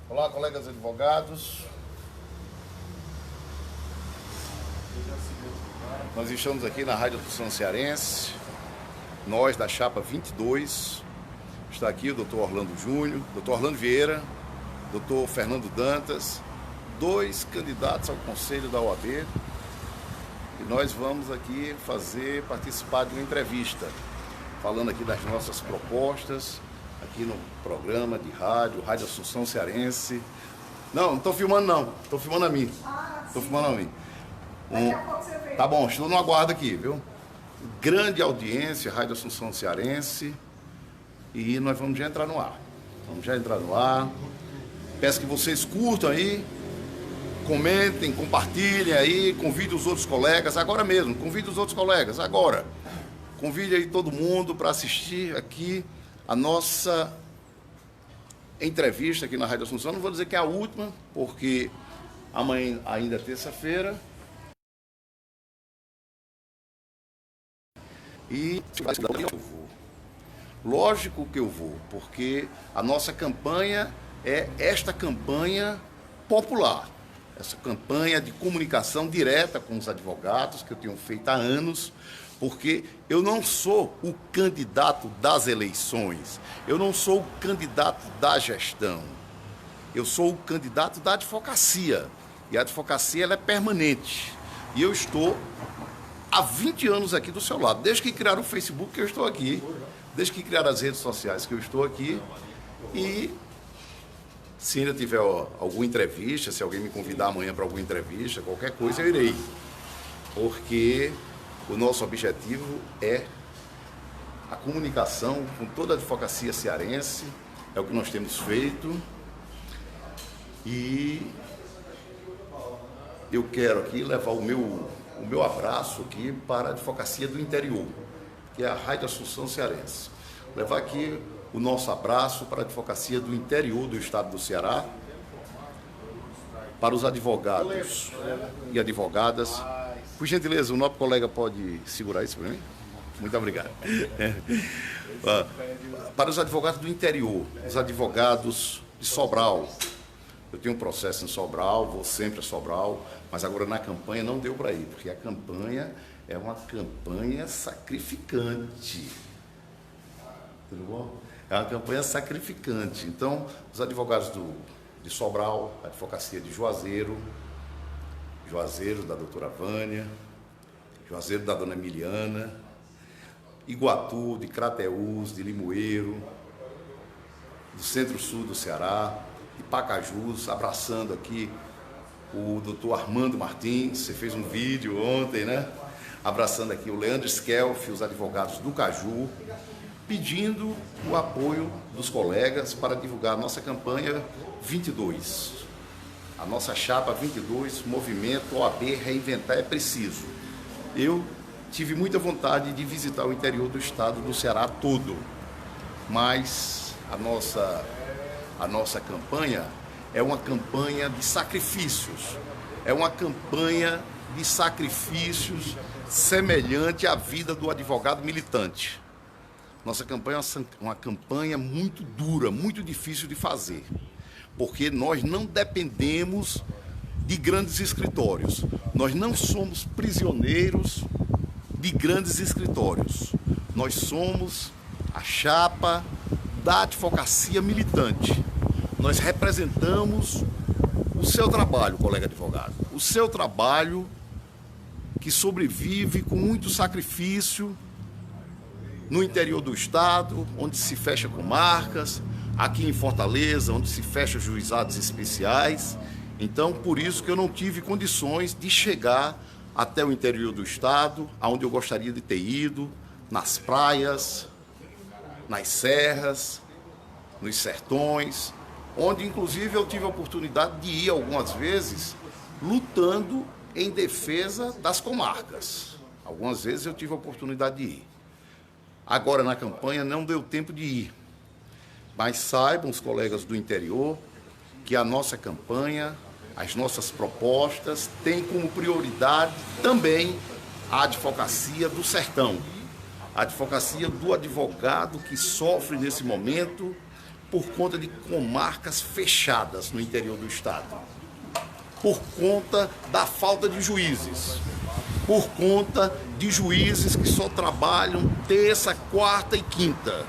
Olá, colegas advogados. Nós estamos aqui na Rádio Assunção Cearense, nós da Chapa 22. Está aqui o Dr. Orlando Júnior, Dr. Orlando Vieira, Dr. Fernando Dantas, dois candidatos ao Conselho da OAB. E nós vamos aqui participar de uma entrevista, falando aqui das nossas propostas, aqui no programa de Rádio Assunção Cearense. Não estou filmando não, estou filmando a mim. Estou filmando a mim. Daqui a pouco você vê. Tá bom, estou no aguardo aqui, viu? Grande audiência, Rádio Assunção Cearense. E nós vamos já entrar no ar. Vamos já entrar no ar. Peço que vocês curtam aí, comentem, compartilhem aí, convide os outros colegas, agora mesmo, convide os outros colegas, agora. Convide aí todo mundo para assistir aqui a nossa entrevista aqui na Rádio Assunção. Não vou dizer que é a última, porque amanhã ainda é terça-feira. E eu vou. Lógico que eu vou, porque a nossa campanha é esta campanha popular, essa campanha de comunicação direta com os advogados que eu tenho feito há anos, porque eu não sou o candidato das eleições, eu não sou o candidato da gestão, eu sou o candidato da advocacia, e a advocacia ela é permanente, e eu estou há 20 anos aqui do seu lado, desde que criaram o Facebook que eu estou aqui, desde que criaram as redes sociais que eu estou aqui, e se ainda tiver alguma entrevista, se alguém me convidar amanhã para alguma entrevista, qualquer coisa eu irei, porque o nosso objetivo é a comunicação com toda a advocacia cearense, é o que nós temos feito, e eu quero aqui levar o meu abraço aqui para a advocacia do interior, que é a Rádio Assunção Cearense. Levar aqui o nosso abraço para a advocacia do interior do estado do Ceará, para os advogados e advogadas. Por gentileza, o nosso colega pode segurar isso para mim? Muito obrigado. Para os advogados do interior, os advogados de Sobral. Eu tenho um processo em Sobral, vou sempre a Sobral, mas agora na campanha não deu para ir, porque a campanha é uma campanha sacrificante. Tudo bom? É uma campanha sacrificante. Então, os advogados de Sobral, a advocacia de Juazeiro da doutora Vânia, Juazeiro da dona Emiliana, Iguatu, de Crateús, de Limoeiro, do Centro-Sul do Ceará, de Pacajus, abraçando aqui o doutor Armando Martins, você fez um vídeo ontem, né? Abraçando aqui o Leandro Skelf, os advogados do Caju, pedindo o apoio dos colegas para divulgar a nossa campanha 22. A nossa chapa 22, movimento OAB Reinventar é Preciso. Eu tive muita vontade de visitar o interior do estado do Ceará todo, mas a nossa campanha é uma campanha de sacrifícios, é uma campanha de sacrifícios semelhante à vida do advogado militante. Nossa campanha é uma campanha muito dura, muito difícil de fazer, porque nós não dependemos de grandes escritórios, nós não somos prisioneiros de grandes escritórios, nós somos a chapa da advocacia militante. Nós representamos o seu trabalho, colega advogado, o seu trabalho que sobrevive com muito sacrifício no interior do estado, onde se fecha comarcas, aqui em Fortaleza, onde se fecha juizados especiais. Então, por isso que eu não tive condições de chegar até o interior do estado, aonde eu gostaria de ter ido, nas praias, nas serras, nos sertões, onde inclusive eu tive a oportunidade de ir algumas vezes lutando em defesa das comarcas. Algumas vezes eu tive a oportunidade de ir. Agora na campanha não deu tempo de ir, mas saibam os colegas do interior que a nossa campanha, as nossas propostas têm como prioridade também a advocacia do sertão, a advocacia do advogado que sofre nesse momento por conta de comarcas fechadas no interior do estado, por conta da falta de juízes, por conta de juízes que só trabalham terça, quarta e quinta,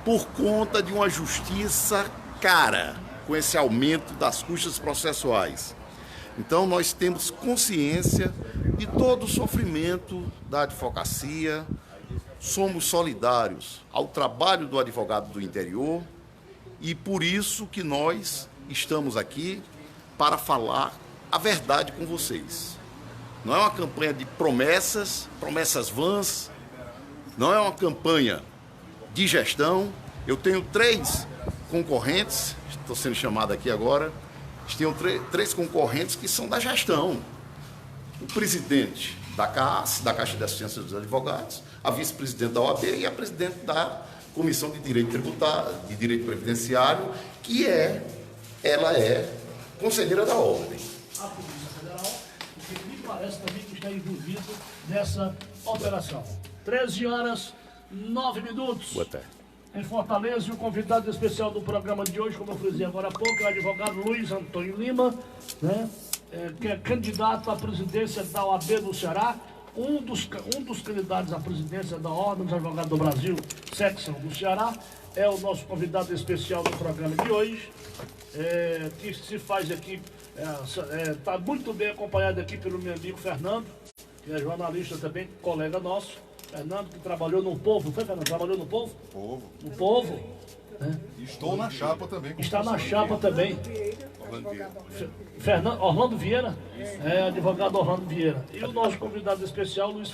por conta de uma justiça cara, com esse aumento das custas processuais. Então, nós temos consciência de todo o sofrimento da advocacia, somos solidários ao trabalho do advogado do interior e por isso que nós estamos aqui para falar a verdade com vocês. Não é uma campanha de promessas vãs, não é uma campanha de gestão. Eu tenho 3 concorrentes, estou sendo chamado aqui agora, tenho 3 concorrentes que são da gestão. O presidente da CAS, da Caixa de Assistência dos Advogados, a vice-presidente da OAB e a presidente da Comissão de Direito Tributário, de Direito Previdenciário, que ela é conselheira da Ordem. A Polícia Federal, porque me parece também que está envolvido nessa operação. 13h09. Boa tarde. Em Fortaleza, e o convidado especial do programa de hoje, como eu frisei agora há pouco, é o advogado Luiz Antônio Lima, né, que é candidato à presidência da OAB do Ceará, um dos candidatos à presidência da Ordem dos Advogados do Brasil, secção do Ceará, é o nosso convidado especial do programa de hoje, que se faz aqui, está muito bem acompanhado aqui pelo meu amigo Fernando, que é jornalista também, colega nosso. Fernando, que trabalhou no Povo, foi, Fernando? Trabalhou no Povo? Povo. No Povo. Né? Estou na chapa também. Está na chapa também. Orlando Vieira? É, advogado Orlando Vieira. E o nosso convidado especial, Luiz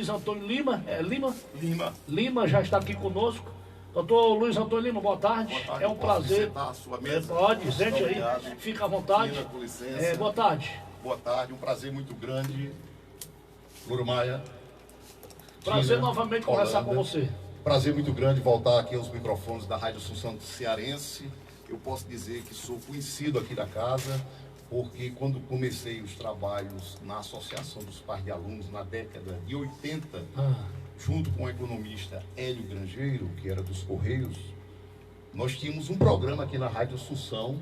Antônio Lima. Lima já está aqui conosco. Doutor Luiz Antônio Lima, boa tarde. É um prazer. Pode, sente aí. Fica à vontade. Com licença. Boa tarde. Boa tarde, um prazer muito grande. Louro Maia. Prazer novamente conversar com você. Prazer muito grande voltar aqui aos microfones da Rádio Assunção Cearense. Eu posso dizer que sou conhecido aqui da casa, porque quando comecei os trabalhos na Associação dos Pais de Alunos, na década de 80, junto com o economista Hélio Grangeiro, que era dos Correios, nós tínhamos um programa aqui na Rádio Assunção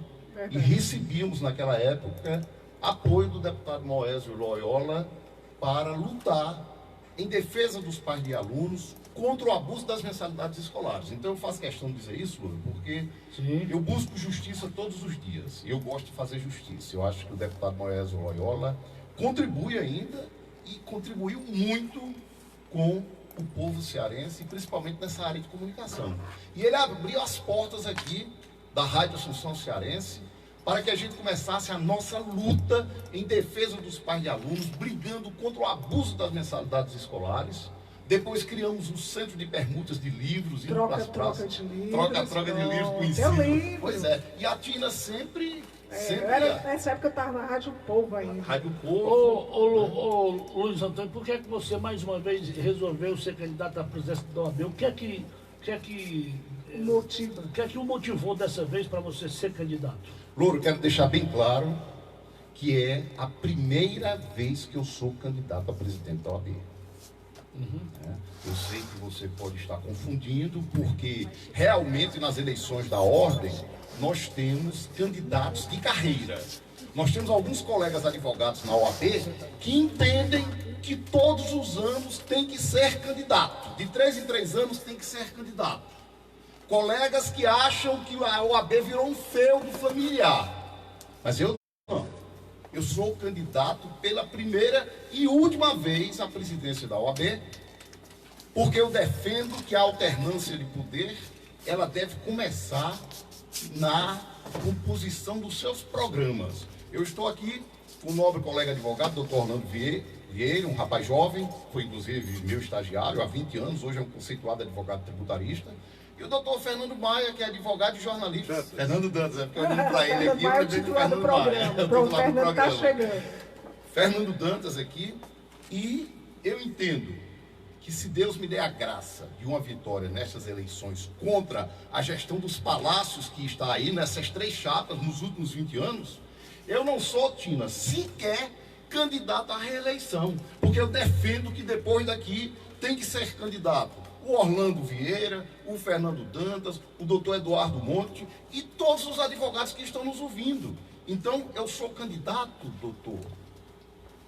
e recebíamos naquela época apoio do deputado Moésio Loyola para lutar em defesa dos pais de alunos contra o abuso das mensalidades escolares. Então eu faço questão de dizer isso, porque eu busco justiça todos os dias. Eu gosto de fazer justiça. Eu acho que o deputado Moésio Loyola contribui ainda e contribuiu muito com o povo cearense, principalmente nessa área de comunicação. E ele abriu as portas aqui da Rádio Assunção Cearense para que a gente começasse a nossa luta em defesa dos pais de alunos, brigando contra o abuso das mensalidades escolares. Depois criamos um centro de permutas de livros, troca de livros com ensino. Pois é, e a Tina sempre... Nessa época eu estava na Rádio Povo ainda. Rádio Povo. Luiz Antônio, por que é que você mais uma vez resolveu ser candidato à presidência da OAB? O que é que o motivou dessa vez para você ser candidato? Louro, quero deixar bem claro que é a primeira vez que eu sou candidato a presidente da OAB. Eu sei que você pode estar confundindo, porque realmente nas eleições da Ordem nós temos candidatos de carreira. Nós temos alguns colegas advogados na OAB que entendem que todos os anos tem que ser candidato. De 3 em 3 anos tem que ser candidato. Colegas que acham que a OAB virou um feudo familiar. Mas eu não. Eu sou candidato pela primeira e última vez à presidência da OAB, porque eu defendo que a alternância de poder, ela deve começar na composição dos seus programas. Eu estou aqui com o nobre colega advogado, doutor Orlando Vieira, um rapaz jovem, foi inclusive meu estagiário há 20 anos, hoje é um conceituado advogado tributarista. E o doutor Fernando Maia, que é advogado e jornalista. Fernando Dantas, porque eu olhei para ele aqui, eu digo Fernando Maia. Pronto, o Fernando está chegando. Fernando Dantas aqui, e eu entendo que se Deus me der a graça de uma vitória nessas eleições contra a gestão dos palácios que está aí nessas 3 chapas nos últimos 20 anos, eu não sou, Tina, sequer candidato à reeleição, porque eu defendo que depois daqui tem que ser candidato o Orlando Vieira, o Fernando Dantas, o doutor Eduardo Monte e todos os advogados que estão nos ouvindo. Então, eu sou candidato, doutor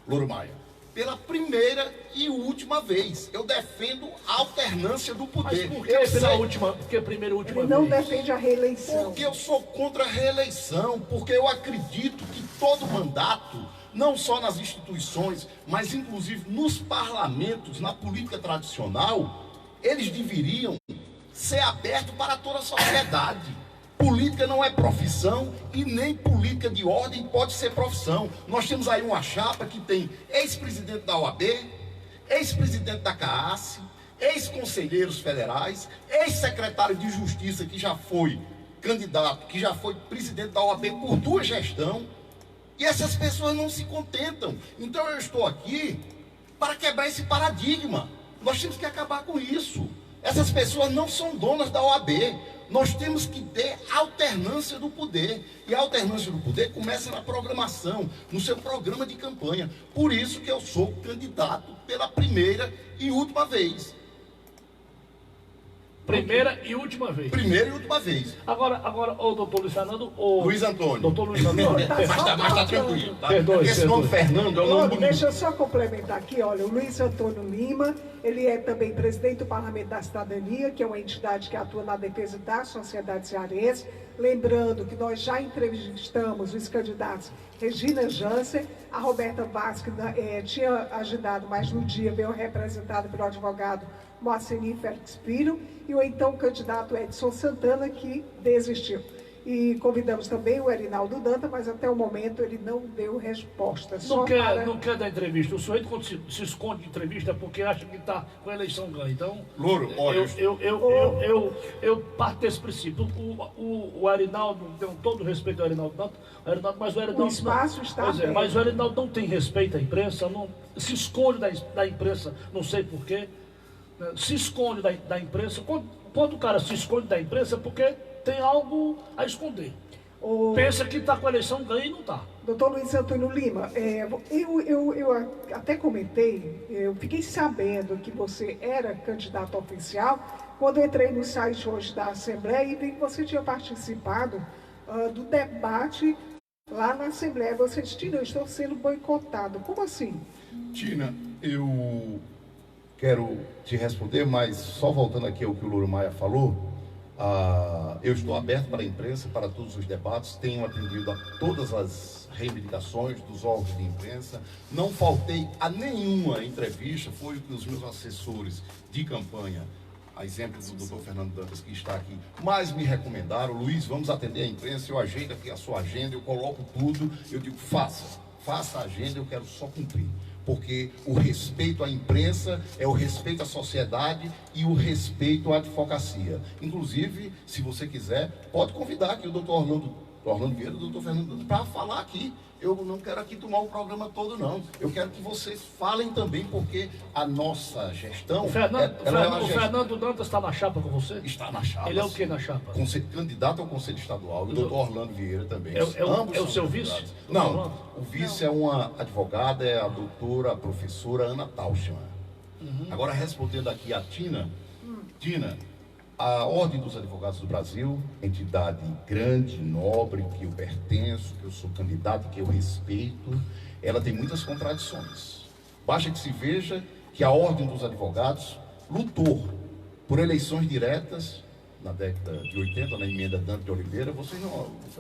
Louro Maia, pela primeira e última vez. Eu defendo a alternância do poder. Mas por que Porque primeira e última Ele vez? não defende a reeleição. Porque eu sou contra a reeleição, porque eu acredito que todo mandato, não só nas instituições, mas inclusive nos parlamentos, na política tradicional, eles deveriam ser abertos para toda a sociedade. Política não é profissão e nem política de ordem pode ser profissão. Nós temos aí uma chapa que tem ex-presidente da OAB, ex-presidente da CAAS, ex-conselheiros federais, ex-secretário de Justiça que já foi candidato, que já foi presidente da OAB por 2 gestões, e essas pessoas não se contentam. Então eu estou aqui para quebrar esse paradigma. Nós temos que acabar com isso. Essas pessoas não são donas da OAB. Nós temos que ter alternância do poder. E a alternância do poder começa na programação, no seu programa de campanha. Por isso que eu sou candidato pela primeira e última vez. Primeira e última vez. Primeira e última vez. Agora, o doutor Luiz Fernando, ou... Luiz Antônio. Doutor Luiz Antônio. Mas tá tranquilo, tá? Perdoe, Esse nome Fernando é um nome bonito. Deixa eu só complementar aqui, olha, o Luiz Antônio Lima, ele é também presidente do Parlamento da Cidadania, que é uma entidade que atua na defesa da sociedade cearense. Lembrando que nós já entrevistamos os candidatos Regina Jansen, a Roberta Vasque tinha agendado, mas no dia veio representada pelo advogado Moacir Félix Filho, e o então candidato Edson Santana, que desistiu. E convidamos também o Erinaldo Danta, mas até o momento ele não deu resposta. Não quer dar entrevista. O sujeito, quando se esconde de entrevista, é porque acha que está com a eleição ganha. Então, Louro, olha... Eu parto desse princípio. O Erinaldo, tenho todo o respeito ao Erinaldo Danta, mas o Erinaldo... O espaço está aberto. Mas o Erinaldo não tem respeito à imprensa, não, se esconde da imprensa, não sei porquê. Se esconde da imprensa. Quando o cara se esconde da imprensa é porque tem algo a esconder. Pensa que está com a eleição ganha e não está. Doutor Luiz Antônio Lima, eu até comentei, eu fiquei sabendo que você era candidato oficial quando eu entrei no site hoje da Assembleia e vi que você tinha participado do debate lá na Assembleia. Você disse, Tina, eu estou sendo boicotado. Como assim? Tina, eu quero te responder, mas só voltando aqui ao que o Louro Maia falou, eu estou aberto para a imprensa, para todos os debates, tenho atendido a todas as reivindicações dos órgãos de imprensa, não faltei a nenhuma entrevista, foi o que os meus assessores de campanha, a exemplo do doutor Fernando Dantas, que está aqui, mais me recomendaram, Luiz, vamos atender a imprensa, eu ajeito aqui a sua agenda, eu coloco tudo, eu digo, faça a agenda, eu quero só cumprir. Porque o respeito à imprensa é o respeito à sociedade e o respeito à advocacia. Inclusive, se você quiser, pode convidar aqui o doutor Orlando Vieira e o doutor Fernando para falar aqui. Eu não quero aqui tomar o programa todo, não. Eu quero que vocês falem também, porque a nossa gestão... O Fernando Dantas está na chapa com você? Está na chapa. Ele é o que na chapa? Candidato ao Conselho Estadual. E o doutor Orlando Vieira também. É o seu vice? Não, o vice é uma advogada, é a doutora, a professora Ana Tauschmann. Agora, respondendo aqui a Tina, a Ordem dos Advogados do Brasil, entidade grande, nobre, que eu pertenço, que eu sou candidato, que eu respeito, ela tem muitas contradições. Basta que se veja que a Ordem dos Advogados lutou por eleições diretas na década de 80, na emenda Dante de Oliveira.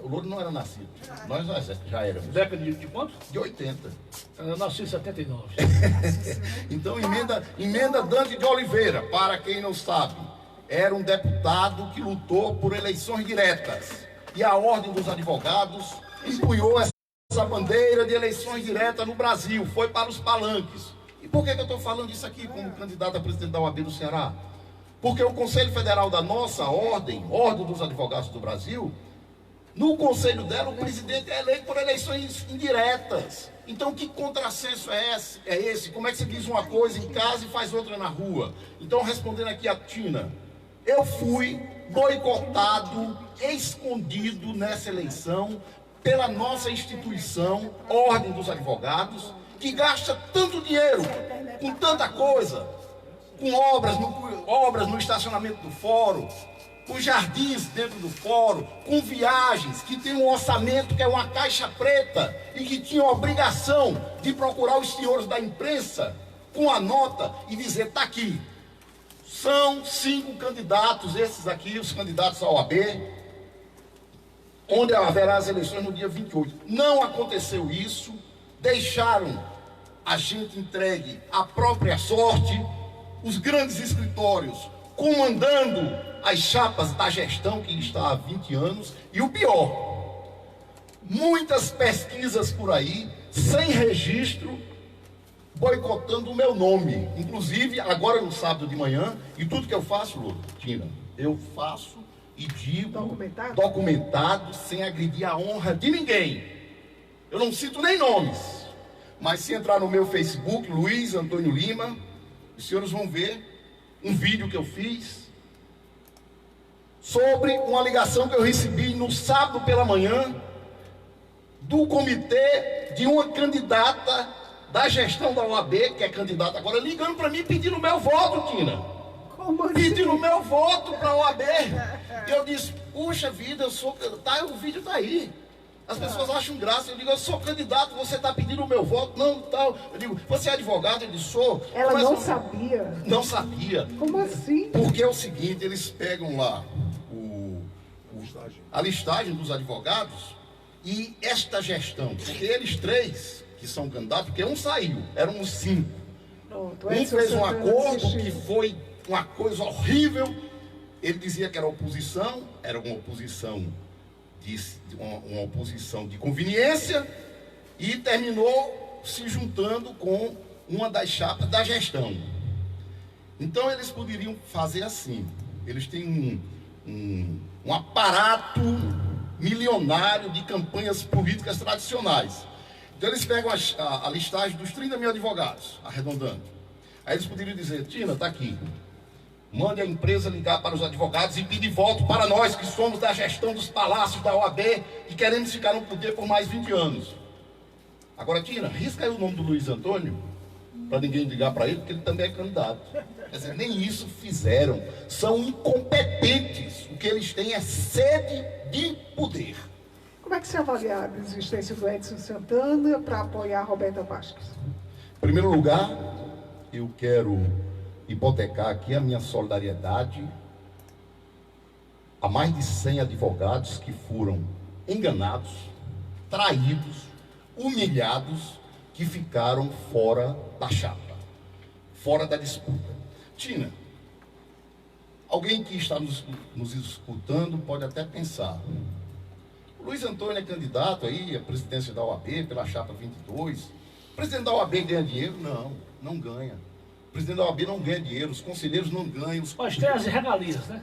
O Louro não era nascido, nós já éramos. Década de quanto? De 80. Eu nasci em 79. Então, emenda Dante de Oliveira, para quem não sabe, era um deputado que lutou por eleições diretas. E a Ordem dos Advogados empunhou essa bandeira de eleições diretas no Brasil, foi para os palanques. E por que eu estou falando isso aqui como candidato a presidente da OAB do Ceará? Porque o Conselho Federal da nossa Ordem dos Advogados do Brasil, no conselho dela, o presidente é eleito por eleições indiretas. Então, que contrassenso é esse? Como é que você diz uma coisa em casa e faz outra na rua? Então, respondendo aqui a Tina, eu fui boicotado, escondido nessa eleição pela nossa instituição, Ordem dos Advogados, que gasta tanto dinheiro com tanta coisa, com obras no estacionamento do fórum, com jardins dentro do fórum, com viagens, que tem um orçamento que é uma caixa preta e que tinha a obrigação de procurar os senhores da imprensa com a nota e dizer, está aqui. São 5 candidatos, esses aqui, os candidatos à OAB, onde haverá as eleições no dia 28. Não aconteceu isso, deixaram a gente entregue à própria sorte, os grandes escritórios comandando as chapas da gestão que está há 20 anos, e o pior, muitas pesquisas por aí, sem registro, boicotando o meu nome. Inclusive, agora no sábado de manhã, e tudo que eu faço, Tina, eu faço e digo documentado, sem agredir a honra de ninguém. Eu não cito nem nomes, mas se entrar no meu Facebook, Luiz Antônio Lima, os senhores vão ver um vídeo que eu fiz sobre uma ligação que eu recebi no sábado pela manhã do comitê de uma candidata da gestão da OAB, que é candidata agora, ligando para mim pedindo meu voto, Tina. Como assim? Pedindo meu voto para a OAB. E eu disse, puxa vida, eu sou... Tá, o vídeo está aí. As pessoas acham graça. Eu digo, eu sou candidato, você está pedindo o meu voto. Não, tal. Eu digo, você é advogado? Ele disse, sou. Ela não sabia. Não sabia. Como assim? Porque é o seguinte, eles pegam lá a listagem dos advogados e esta gestão, porque eles 3 que são candidatos, porque um saiu, eram os 5. Pronto, Um fez um acordo que foi uma coisa horrível. Ele dizia que era oposição, era uma oposição de conveniência, e terminou se juntando com uma das chapas da gestão. Então eles poderiam fazer assim, eles têm um aparato milionário de campanhas políticas tradicionais. Então eles pegam a listagem dos 30 mil advogados, arredondando. Aí eles poderiam dizer, Tina, está aqui, mande a empresa ligar para os advogados e pedir voto para nós que somos da gestão dos palácios da OAB e queremos ficar no poder por mais 20 anos. Agora, Tina, risca aí o nome do Luiz Antônio, para ninguém ligar para ele, porque ele também é candidato. Quer dizer, nem isso fizeram. São incompetentes. O que eles têm é sede de poder. Como é que você avalia a existência do Edson Santana para apoiar a Roberta Vasques? Em primeiro lugar, eu quero hipotecar aqui a minha solidariedade a mais de 100 advogados que foram enganados, traídos, humilhados, que ficaram fora da chapa, fora da disputa. Tina, alguém que está nos escutando pode até pensar, o Luiz Antônio é candidato aí à presidência da OAB pela chapa 22, o presidente da OAB ganha dinheiro? Não, não ganha. O presidente da OAB não ganha dinheiro, os conselheiros não ganham. Mas tem as regalias, né?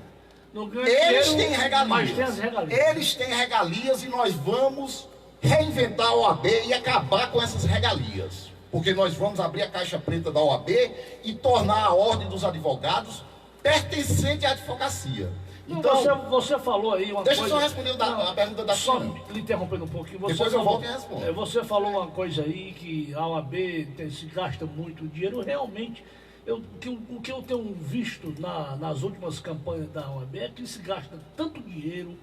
Não ganha Eles dinheiro, têm regalias. mas tem as regalias. Eles têm regalias e nós vamos reinventar a OAB e acabar com essas regalias. Porque nós vamos abrir a caixa preta da OAB e tornar a ordem dos advogados pertencente à advocacia. Então, você falou aí uma deixa coisa... eu só responder a pergunta da Só Tina. lhe interrompendo um pouquinho. Depois eu volto e respondo. Você falou uma coisa aí, que a OAB se gasta muito dinheiro. Realmente, o que eu tenho visto nas últimas campanhas da OAB é que se gasta tanto dinheiro,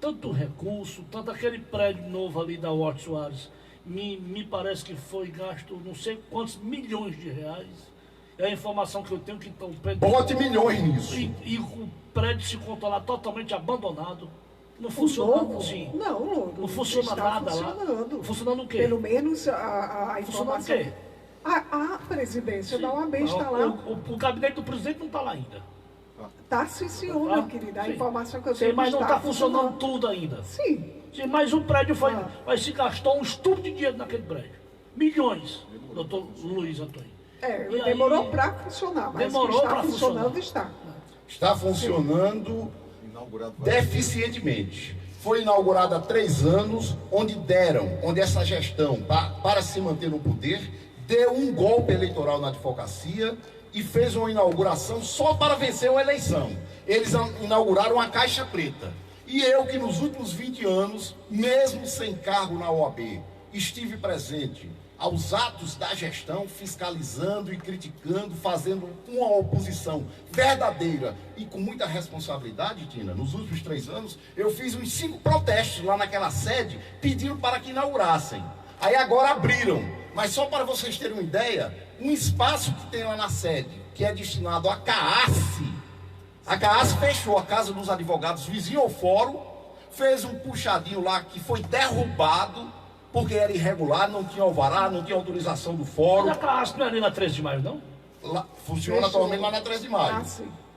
tanto recurso, tanto aquele prédio novo ali da Horto Soares, me parece que foi gasto não sei quantos milhões de reais. É a informação que eu tenho que então, o prédio... Bote milhões nisso. E o prédio se controlar totalmente abandonado. Não funciona assim. Não funciona está nada funcionando. lá. Funcionando o quê? Pelo menos a informação... Funcionando o quê? A presidência da OAB está lá. O gabinete do presidente não está lá ainda. Está sim, senhor, meu querido. A informação que eu Sim, tenho mas não está funcionando funcionando tudo ainda. Sim. Sim, mas o prédio vai se gastou um estupro de dinheiro naquele prédio. Milhões, doutor Luiz Antônio. Demorou para funcionar, mas demorou está funcionando, está. Está funcionando deficientemente. Foi inaugurado há 3 anos, onde essa gestão, para se manter no poder, deu um golpe eleitoral na advocacia e fez uma inauguração só para vencer uma eleição. Eles inauguraram a caixa preta. E eu, que nos últimos 20 anos, mesmo sem cargo na OAB, estive presente aos atos da gestão, fiscalizando e criticando, fazendo uma oposição verdadeira e com muita responsabilidade, Tina. Nos últimos 3 anos, eu fiz uns 5 protestos lá naquela sede, pedindo para que inaugurassem. Aí agora abriram, mas só para vocês terem uma ideia, um espaço que tem lá na sede, que é destinado à CAAS, a CAAS fechou a Casa dos Advogados, vizinho ao fórum, fez um puxadinho lá que foi derrubado, porque era irregular, não tinha alvará, não tinha autorização do fórum. Mas a CAAS não é ali na 13 de maio, não? Lá, funciona atualmente lá na 13 de maio.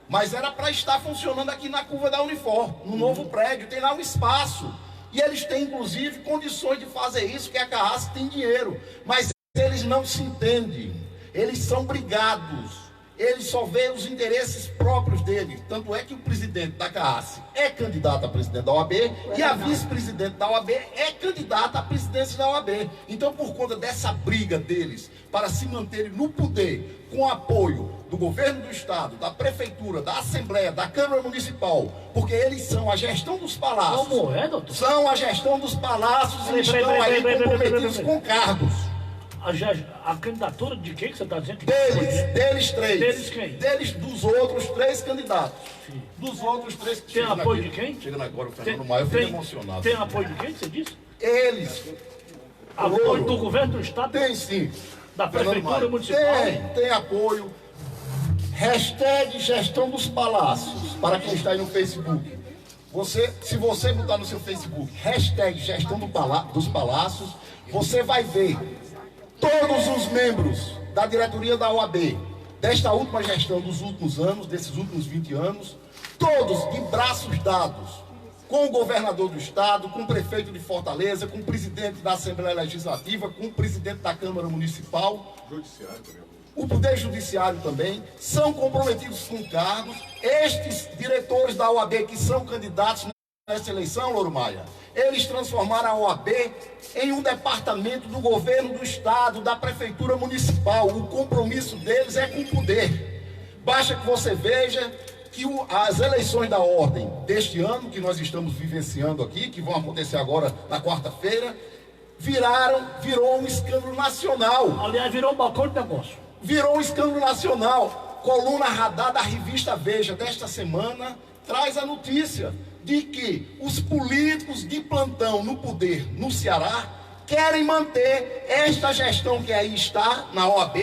Mas era para estar funcionando aqui na curva da Unifor, no novo prédio, tem lá um espaço. E eles têm, inclusive, condições de fazer isso, que a CAAS tem dinheiro. Mas eles não se entendem, eles são brigados. Ele só vê os interesses próprios dele. Tanto é que o presidente da CAAS é candidato a presidente da OAB e a vice-presidente da OAB é candidata à presidência da OAB. Então, por conta dessa briga deles para se manterem no poder, com apoio do governo do estado, da prefeitura, da Assembleia, da Câmara Municipal, porque eles são a gestão dos palácios. Como é, doutor? São a gestão dos palácios e estão aí comprometidos com cargos. A candidatura de quem que você está dizendo? Deles 3. Deles quem? Deles dos outros 3 candidatos. Sim. Dos outros 3 que tem apoio de quem? Chegando agora o Fernando Maia, eu fico emocionado. Tem apoio de quem que você disse? Eles. Apoio do governo do estado? Tem sim. Da prefeitura municipal? Tem apoio. Hashtag gestão dos palácios, para quem está aí no Facebook. Se você botar no seu Facebook, hashtag gestão dos palácios, você vai ver todos os membros da diretoria da OAB, desta última gestão dos últimos anos, desses últimos 20 anos, todos de braços dados, com o governador do estado, com o prefeito de Fortaleza, com o presidente da Assembleia Legislativa, com o presidente da Câmara Municipal, o Poder Judiciário também, são comprometidos com cargos. Estes diretores da OAB que são candidatos nessa eleição, Louro Maia, eles transformaram a OAB em um departamento do governo do estado, da prefeitura municipal. O compromisso deles é com o poder. Basta que você veja que as eleições da ordem deste ano, que nós estamos vivenciando aqui, que vão acontecer agora na quarta-feira, virou um escândalo nacional. Aliás, virou um balcão de negócio. Virou um escândalo nacional. Coluna Radar da revista Veja desta semana traz a notícia de que os políticos de plantão no poder no Ceará querem manter esta gestão que aí está na OAB,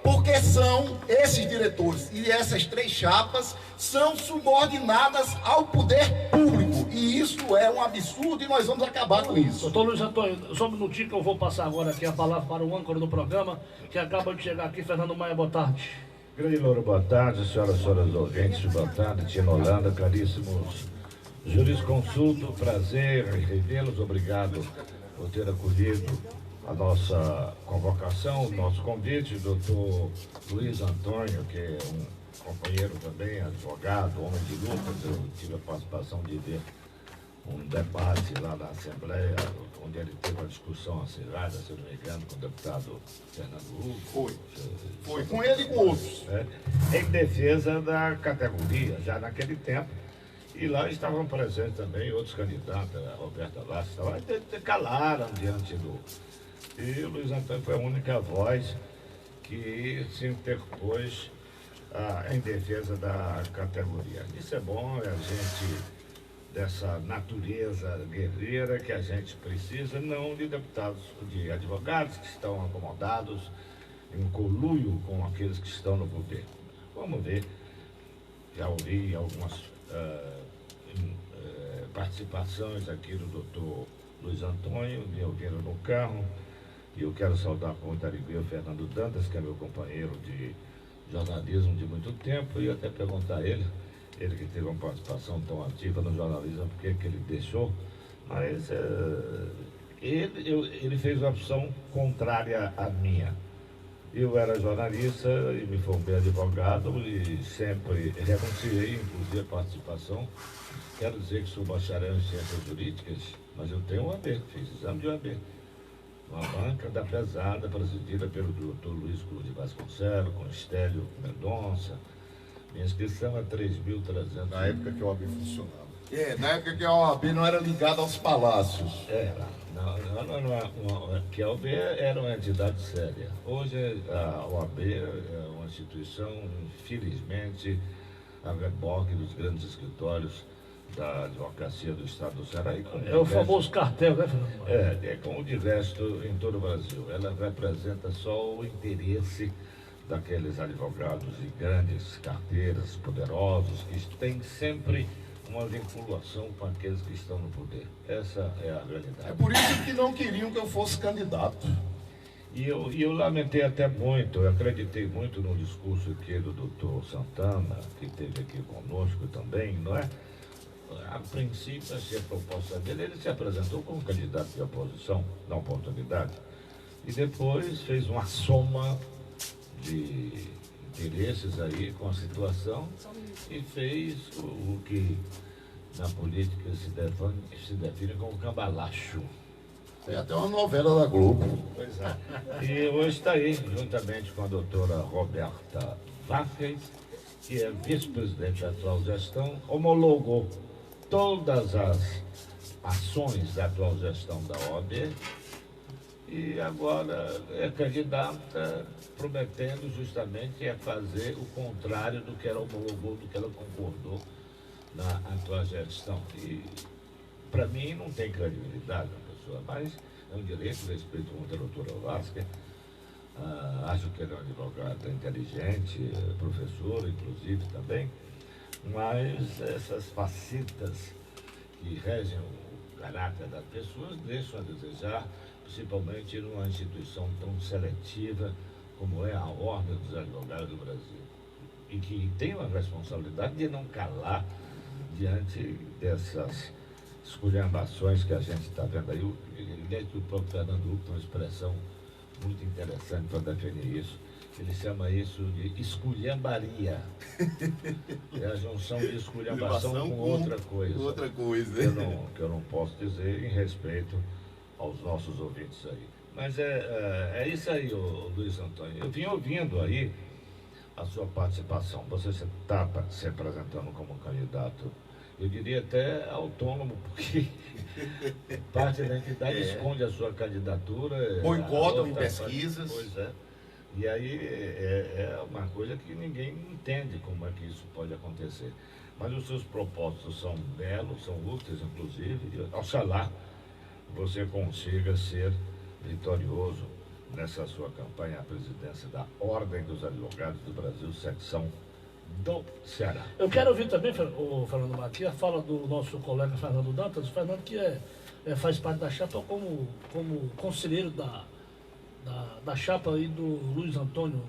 porque são esses diretores e essas 3 chapas são subordinadas ao poder público, e isso é um absurdo e nós vamos acabar com isso. Doutor Luiz Antônio, só um minutinho que eu vou passar agora aqui a palavra para o âncora do programa, que acaba de chegar aqui, Fernando Maia, boa tarde. Grande Louro, boa tarde, senhoras ouvintes, boa tarde, Tina Holanda, caríssimos jurisconsulto, prazer em revê-los, obrigado por ter acolhido a nossa convocação, o nosso convite, doutor Luiz Antônio, que é um companheiro também, advogado, homem de lutas. Eu tive a participação de ver um debate lá na Assembleia, onde ele teve uma discussão acirrada, se eu não me engano, com o deputado Fernando Hugo. Foi com ele e com outros. Em defesa da categoria, já naquele tempo. E lá estavam presentes também outros candidatos, a Roberta Lassi, calaram diante do... E o Luiz Antônio foi a única voz que se interpôs em defesa da categoria. Isso é bom, é a gente, dessa natureza guerreira que a gente precisa, não de deputados, de advogados que estão acomodados em conluio com aqueles que estão no poder. Vamos ver, já ouvi algumas participações aqui do doutor Luiz Antônio, me ouvindo no carro, e eu quero saudar com muita alegria o Fernando Dantas, que é meu companheiro de jornalismo de muito tempo, e até perguntar a ele que teve uma participação tão ativa no jornalismo, por que ele deixou, mas ele fez uma opção contrária à minha. Eu era jornalista e me formei advogado e sempre renunciei, inclusive a participação. Quero dizer que sou bacharel em ciências jurídicas, mas eu tenho um AB, fiz exame de OAB. Uma banca da pesada, presidida pelo doutor Luiz Cruz de Vasconcelos, com Estélio Mendonça. Minha inscrição é 3.300. Na época que o OAB funcionava. Na época que a OAB não era ligada aos palácios. Que a OAB era uma entidade séria. Hoje a OAB é uma instituição, infelizmente, a reboque dos grandes escritórios da advocacia do Estado do Ceará. É o famoso cartel, né, Fernando? É como de resto em todo o Brasil. Ela representa só o interesse daqueles advogados de grandes carteiras, poderosos, que têm sempre uma vinculação com aqueles que estão no poder. Essa é a realidade. É por isso que não queriam que eu fosse candidato. E eu lamentei até muito, eu acreditei muito no discurso aqui do doutor Santana, que esteve aqui conosco também, não é? A princípio, a proposta dele, ele se apresentou como candidato de oposição, na oportunidade, e depois fez uma soma de interesses aí com a situação e fez o que na política se define como cambalacho. Tem até uma novela da Globo. Pois é. E hoje está aí, juntamente com a doutora Roberta Vázquez, que é vice-presidente da atual gestão, homologou todas as ações da atual gestão da OAB e agora é candidata prometendo justamente fazer o contrário do que ela homologou, do que ela concordou na atual gestão. E para mim não tem credibilidade a pessoa, mas é um direito, respeito com a doutora Vázquez. Acho que ele é uma advogada inteligente, professora, inclusive, também. Mas essas facetas que regem o caráter das pessoas deixam a desejar, principalmente numa instituição tão seletiva como é a Ordem dos Advogados do Brasil. E que tem uma responsabilidade de não calar diante dessas esculhambações que a gente está vendo aí. O próprio Fernando Hugo tem uma expressão muito interessante para definir isso. Ele chama isso de esculhambaria. É a junção de esculhambação com outra coisa. Outra coisa. Que eu não posso dizer em respeito aos nossos ouvintes aí. Mas é isso aí, Luiz Antônio. Eu vim ouvindo aí a sua participação. Você está se apresentando como candidato, eu diria até autônomo, porque parte da entidade esconde a sua candidatura. Boicotam em pesquisas. Pois é. E aí é uma coisa que ninguém entende como é que isso pode acontecer. Mas os seus propósitos são belos, são úteis, inclusive. E oxalá você consiga ser vitorioso nessa sua campanha à presidência da Ordem dos Advogados do Brasil, secção do Ceará. Eu quero ouvir também, o Fernando Maqui, a fala do nosso colega Fernando Dantas, o Fernando que faz parte da chapa como conselheiro da chapa aí do Luiz Antônio.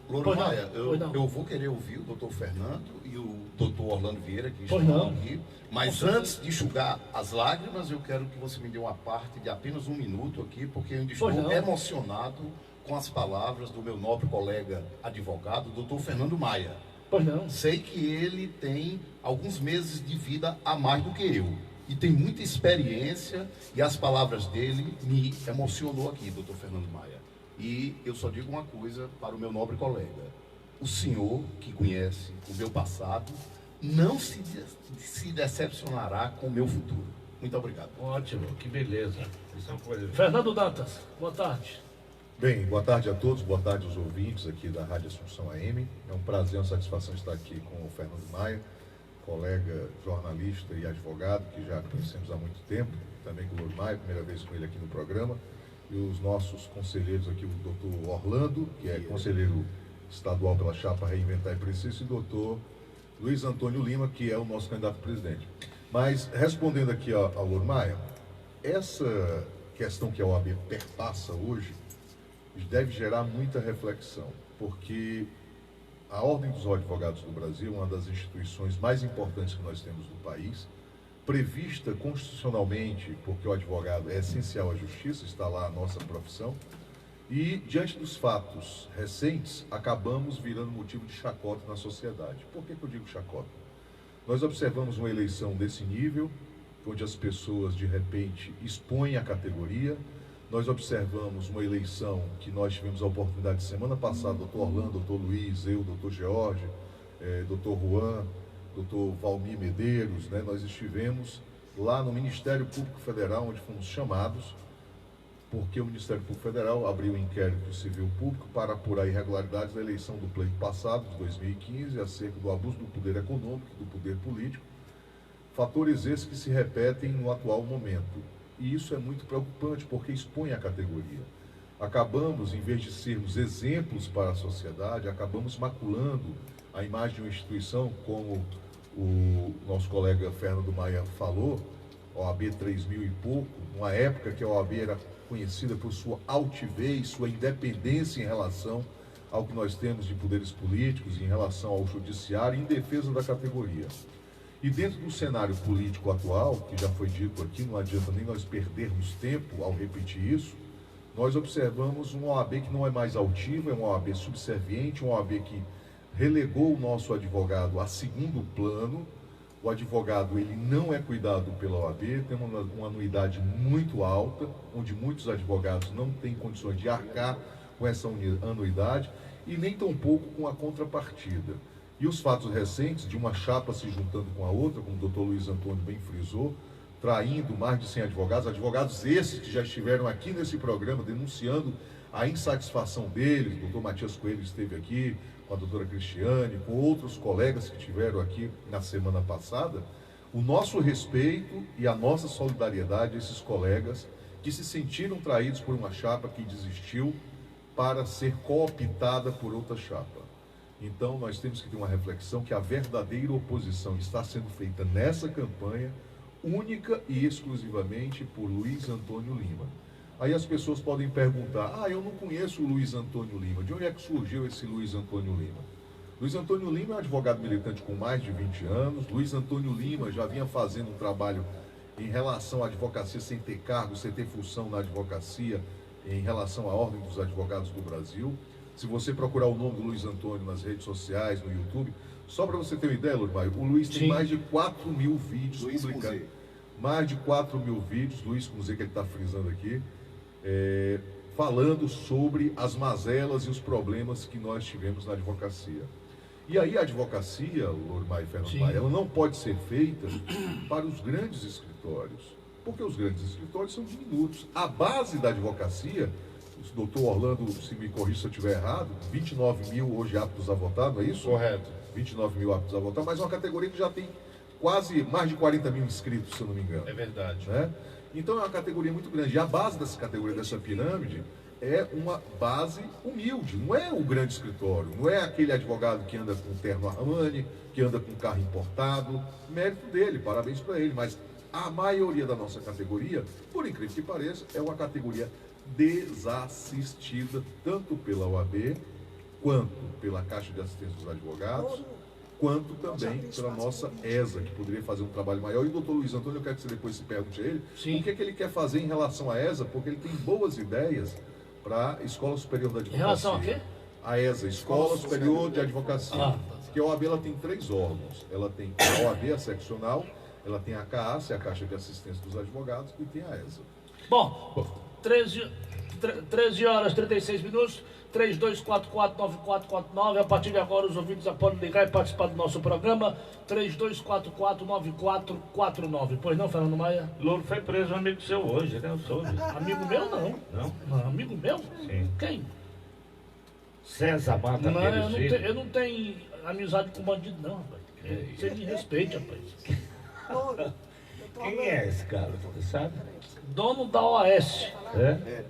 Louro Maia, eu vou querer ouvir o doutor Fernando e o doutor Orlando Vieira, que estão aqui. Mas antes de enxugar as lágrimas, eu quero que você me dê uma parte de apenas 1 minuto aqui, porque eu ainda estou emocionado com as palavras do meu nobre colega advogado, doutor Fernando Maia. Pois não. Sei que ele tem alguns meses de vida a mais do que eu. E tem muita experiência, e as palavras dele me emocionou aqui, doutor Fernando Maia. E eu só digo uma coisa para o meu nobre colega. O senhor, que conhece o meu passado, não se decepcionará com o meu futuro. Muito obrigado. Ótimo, que beleza. Isso é uma coisa... Fernando Dantas, boa tarde. Bem, boa tarde a todos, boa tarde aos ouvintes aqui da Rádio Assunção AM. É um prazer, uma satisfação estar aqui com o Fernando Maia, colega jornalista e advogado, que já conhecemos há muito tempo, também com o Louro Maia, primeira vez com ele aqui no programa, e os nossos conselheiros aqui, o doutor Orlando, que é conselheiro estadual pela chapa Reinventar e Preciso, e o doutor Luiz Antônio Lima, que é o nosso candidato a presidente. Mas, respondendo aqui ao Louro Maia, essa questão que a OAB perpassa hoje deve gerar muita reflexão, porque a Ordem dos Advogados do Brasil é uma das instituições mais importantes que nós temos no país, prevista constitucionalmente, porque o advogado é essencial à justiça, está lá a nossa profissão, e diante dos fatos recentes, acabamos virando motivo de chacota na sociedade. Por que eu digo chacota? Nós observamos uma eleição desse nível, onde as pessoas de repente expõem a categoria. Nós observamos uma eleição que nós tivemos a oportunidade semana passada, doutor Orlando, doutor Luiz, eu, doutor George, doutor Juan, Dr. Valmir Medeiros, né, nós estivemos lá no Ministério Público Federal, onde fomos chamados, porque o Ministério Público Federal abriu um inquérito civil público para apurar irregularidades da eleição do pleito passado, de 2015, acerca do abuso do poder econômico e do poder político, fatores esses que se repetem no atual momento. E isso é muito preocupante, porque expõe a categoria. Acabamos, em vez de sermos exemplos para a sociedade, acabamos maculando a imagem de uma instituição, como o nosso colega Fernando Maia falou, OAB 3000 e pouco, numa época que a OAB era conhecida por sua altivez, sua independência em relação ao que nós temos de poderes políticos, em relação ao judiciário, em defesa da categoria. E dentro do cenário político atual, que já foi dito aqui, não adianta nem nós perdermos tempo ao repetir isso, nós observamos uma OAB que não é mais altiva, é uma OAB subserviente, uma OAB que relegou o nosso advogado a segundo plano. O advogado, ele não é cuidado pela OAB, tem uma anuidade muito alta, onde muitos advogados não têm condições de arcar com essa anuidade e nem tampouco com a contrapartida. E os fatos recentes de uma chapa se juntando com a outra, como o Dr. Luiz Antônio bem frisou, traindo mais de 100 advogados, advogados esses que já estiveram aqui nesse programa denunciando a insatisfação deles. O doutor Matias Coelho esteve aqui, com a doutora Cristiane, com outros colegas que estiveram aqui na semana passada. O nosso respeito e a nossa solidariedade a esses colegas que se sentiram traídos por uma chapa que desistiu para ser cooptada por outra chapa. Então, nós temos que ter uma reflexão que a verdadeira oposição está sendo feita nessa campanha, única e exclusivamente por Luiz Antônio Lima. Aí as pessoas podem perguntar, eu não conheço o Luiz Antônio Lima, de onde é que surgiu esse Luiz Antônio Lima? Luiz Antônio Lima é um advogado militante com mais de 20 anos, Luiz Antônio Lima já vinha fazendo um trabalho em relação à advocacia sem ter cargo, sem ter função na advocacia, em relação à Ordem dos Advogados do Brasil. Se você procurar o nome do Luiz Antônio nas redes sociais, no YouTube, só para você ter uma ideia, Lourmar, o Luiz tem mais de 4 mil vídeos publicados. Mais de 4 mil vídeos, Luiz com Z que ele está frisando aqui, falando sobre as mazelas e os problemas que nós tivemos na advocacia. E aí a advocacia, Lourmar e Fernando Maia, ela não pode ser feita para os grandes escritórios, porque os grandes escritórios são diminutos. A base da advocacia, o doutor Orlando, se me corrija se eu estiver errado, 29 mil hoje aptos a votar, não é isso? Correto. 29 mil aptos a votar, mas é uma categoria que já tem quase mais de 40 mil inscritos, se eu não me engano. É verdade. Né? Então é uma categoria muito grande. E a base dessa categoria, dessa pirâmide, é uma base humilde. Não é o grande escritório, não é aquele advogado que anda com terno Armani, que anda com carro importado. Mérito dele, parabéns para ele. Mas a maioria da nossa categoria, por incrível que pareça, é uma categoria desassistida, tanto pela OAB, quanto pela Caixa de Assistência dos Advogados, quanto também pela nossa ESA, que poderia fazer um trabalho maior. E o doutor Luiz Antônio, eu quero que você depois se pergunte a ele, o que é que ele quer fazer em relação à ESA, porque ele tem boas ideias para a Escola Superior da Advocacia. Em relação a quê? A ESA, Escola Superior de Advocacia. Porque a OAB ela tem 3 órgãos. Ela tem a OAB, a seccional, ela tem a CAAS, a Caixa de Assistência dos Advogados, e tem a ESA. Bom, 13 horas e 36 minutos, 3244-9449. A partir de agora, os ouvintes já podem ligar e participar do nosso programa. 3244-9449. Pois não, Fernando Maia? Louro foi preso, um amigo seu hoje, né? Eu soube. Amigo meu, não. Não? Amigo meu? Sim. Quem? César Mata Não, Pérez. eu não tenho amizade com bandido, não, rapaz. Você me respeite, rapaz. Quem é esse cara? Você sabe? Dono da OAS. É?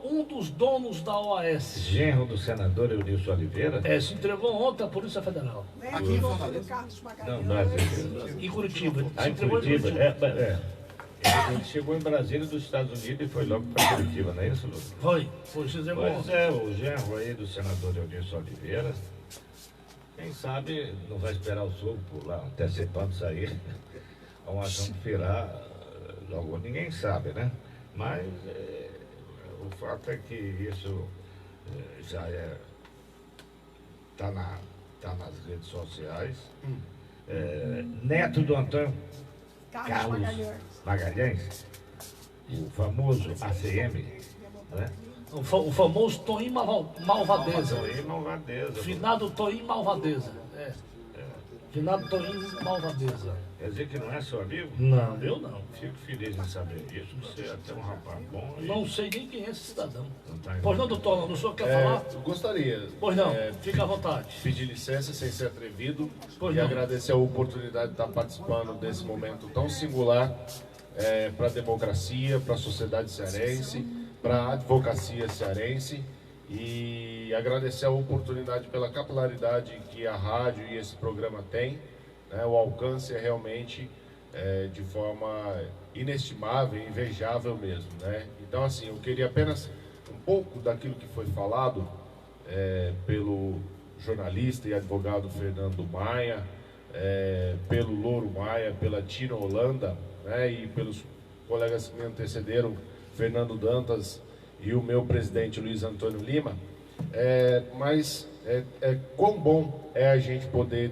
Um dos donos da OAS. Genro do senador Eudilson Oliveira? Se entregou ontem à Polícia Federal. Aqui em Fortaleza. Não, Brasília. Em Curitiba. Em Curitiba? Ele chegou em Brasília dos Estados Unidos e foi logo para Curitiba, não é isso, Lúcio? Foi, fizemos Pois é, o genro aí do senador Eudilson Oliveira, quem sabe não vai esperar o sogro por lá, antecipando sair, vão achando que virá logo, ninguém sabe, né? Mas o fato é que isso já tá nas redes sociais. Neto do Antônio Carlos Magalhães, o famoso ACM, né? O famoso Toim Malvadeza. Toim Malvadeza. Finado Toim Malvadeza. Finado Toninho Malvadeza. Quer dizer que não é seu amigo? Não, eu não. Fico feliz em saber disso. Você é até um rapaz bom. Não sei nem quem é esse cidadão. Não tá Pois não, doutor, o senhor quer falar? Eu gostaria. Pois não, fica à vontade. Pedir licença sem ser atrevido Pois e não. agradecer a oportunidade de estar participando desse momento tão singular para a democracia, para a sociedade cearense, para a advocacia cearense e agradecer a oportunidade pela capilaridade que a rádio e esse programa tem. Né? O alcance é realmente de forma inestimável, invejável mesmo. Né? Então, assim, eu queria apenas um pouco daquilo que foi falado pelo jornalista e advogado Fernando Maia, pelo Louro Maia, pela Tina Holanda, né, e pelos colegas que me antecederam, Fernando Dantas e o meu presidente Luiz Antônio Lima, mas quão bom é a gente poder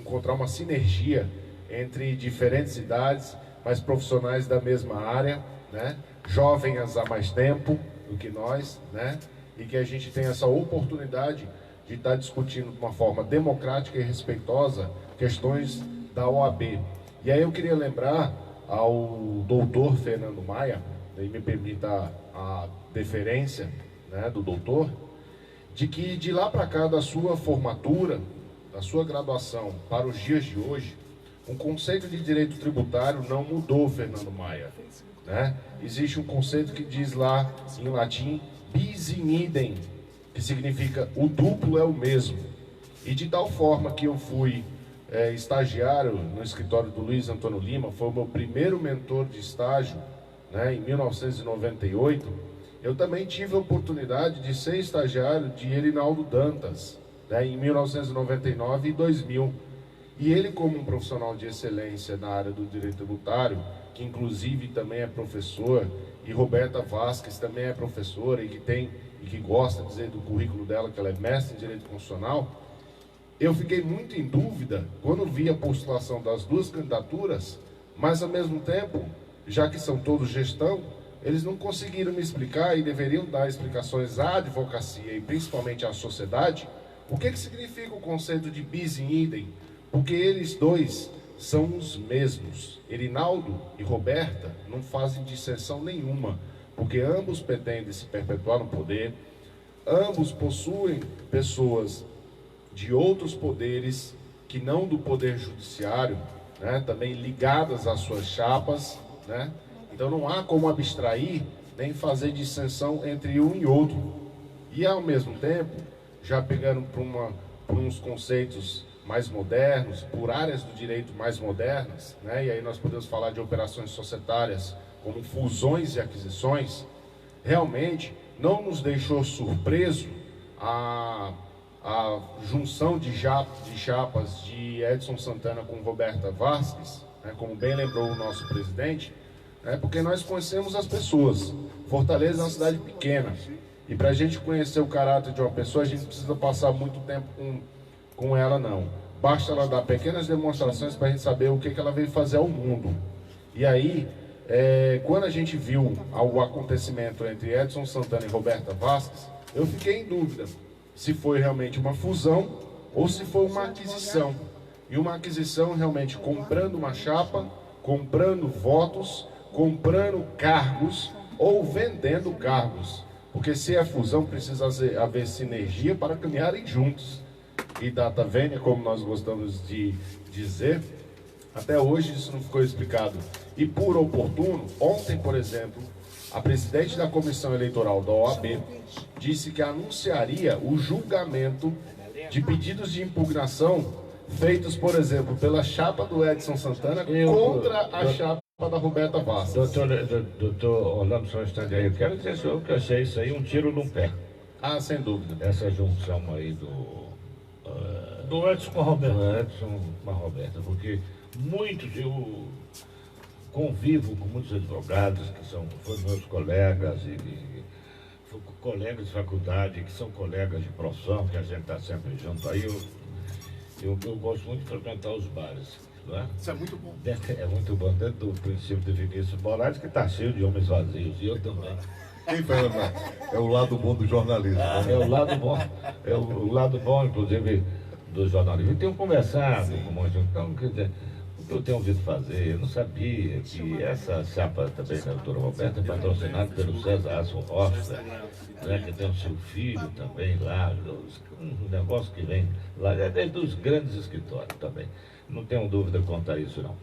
encontrar uma sinergia entre diferentes idades, mas profissionais da mesma área, né, jovens há mais tempo do que nós, né, e que a gente tem essa oportunidade de estar discutindo de uma forma democrática e respeitosa questões da OAB. E aí eu queria lembrar ao doutor Fernando Maia, e me permita a deferência, né, do doutor, de que de lá para cá da sua formatura, da sua graduação para os dias de hoje, um conceito de direito tributário não mudou, Fernando Maia. Né? Existe um conceito que diz lá em latim, bis in idem, que significa o duplo é o mesmo. E de tal forma que eu fui estagiário no escritório do Luiz Antônio Lima, foi o meu primeiro mentor de estágio, né, em 1998, eu também tive a oportunidade de ser estagiário de Erinaldo Dantas, né, em 1999 e 2000. E ele, como um profissional de excelência na área do direito tributário, que inclusive também é professor, e Roberta Vasques também é professora e que gosta de dizer do currículo dela que ela é mestre em direito constitucional, eu fiquei muito em dúvida quando vi a postulação das duas candidaturas, mas ao mesmo tempo, já que são todos gestão, eles não conseguiram me explicar e deveriam dar explicações à advocacia e principalmente à sociedade, o que significa o conceito de bis in idem, porque eles dois são os mesmos. Erinaldo e Roberta não fazem dissensão nenhuma, porque ambos pretendem se perpetuar no poder, ambos possuem pessoas de outros poderes que não do poder judiciário, né, também ligadas às suas chapas, né? Então não há como abstrair nem fazer dissensão entre um e outro. E ao mesmo tempo, já pegando por uns conceitos mais modernos, por áreas do direito mais modernas, né? E aí nós podemos falar de operações societárias como fusões e aquisições, realmente não nos deixou surpreso a junção de chapas de Edson Santana com Roberta Vasques, né, como bem lembrou o nosso presidente, né, porque nós conhecemos as pessoas. Fortaleza é uma cidade pequena, e para a gente conhecer o caráter de uma pessoa, a gente não precisa passar muito tempo com ela, não. Basta ela dar pequenas demonstrações para a gente saber o que ela veio fazer ao mundo. E aí, quando a gente viu o acontecimento entre Edson Santana e Roberta Vasques, eu fiquei em dúvida se foi realmente uma fusão ou se foi uma aquisição. E uma aquisição realmente comprando uma chapa, comprando votos, comprando cargos ou vendendo cargos. Porque se é fusão, precisa haver sinergia para caminharem juntos. E data vênia, como nós gostamos de dizer, até hoje isso não ficou explicado. E por oportuno, ontem, por exemplo, a presidente da Comissão Eleitoral da OAB disse que anunciaria o julgamento de pedidos de impugnação feitos, por exemplo, pela chapa do Edson Santana contra a chapa da Roberta Vasques. Doutor Orlando, só um instante aí. Eu quero dizer senhor que eu achei isso aí um tiro no pé. Ah, sem dúvida. Essa junção aí do Edson com a Roberta. Do Edson com a Roberta, porque eu convivo com muitos advogados que foram meus colegas colegas de faculdade, que são colegas de profissão, que a gente está sempre junto. Aí eu gosto muito de frequentar os bares. Não é? Isso é muito bom. É muito bom, dentro do princípio de Vinícius Moraes, que está cheio de homens vazios, e eu também. Quem, Fernando? É o lado bom do jornalismo. É o lado bom, inclusive, dos jornalistas. Eu tenho conversado com muitos, então, quer dizer, o que eu tenho ouvido fazer, eu não sabia que essa chapa também da doutora Roberta é patrocinada pelo César Asson Rocha, né, que tem o seu filho também lá, um negócio que vem lá, é dos grandes escritórios também. Não tenho dúvida quanto a isso, não.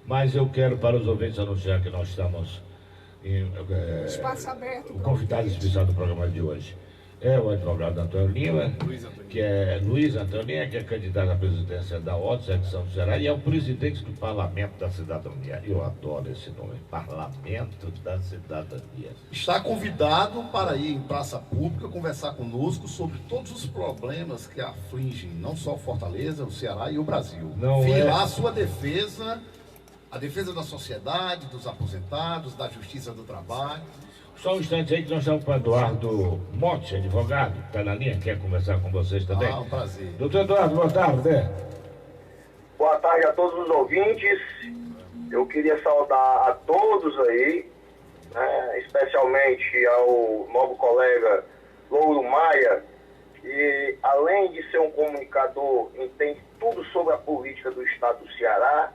Mas eu quero, para os ouvintes, anunciar que nós estamos Espaço aberto. o convidado especial do programa de hoje é o advogado Antônio Lima, que é Luiz Antônio Lima, que é candidato à presidência da ODU, secção do Ceará, e é o presidente do Parlamento da Cidadania. Eu adoro esse nome, Parlamento da Cidadania. Está convidado para ir em praça pública conversar conosco sobre todos os problemas que afligem não só Fortaleza, o Ceará e o Brasil. Lá a sua defesa, a defesa da sociedade, dos aposentados, da justiça do trabalho. Só um instante aí que nós estamos com o Eduardo Motti, advogado, que está na linha, quer conversar com vocês também. Um prazer. Doutor Eduardo, boa tarde. Boa tarde a todos os ouvintes. Eu queria saudar a todos aí, né, especialmente ao novo colega Louro Maia, que além de ser um comunicador, entende tudo sobre a política do estado do Ceará.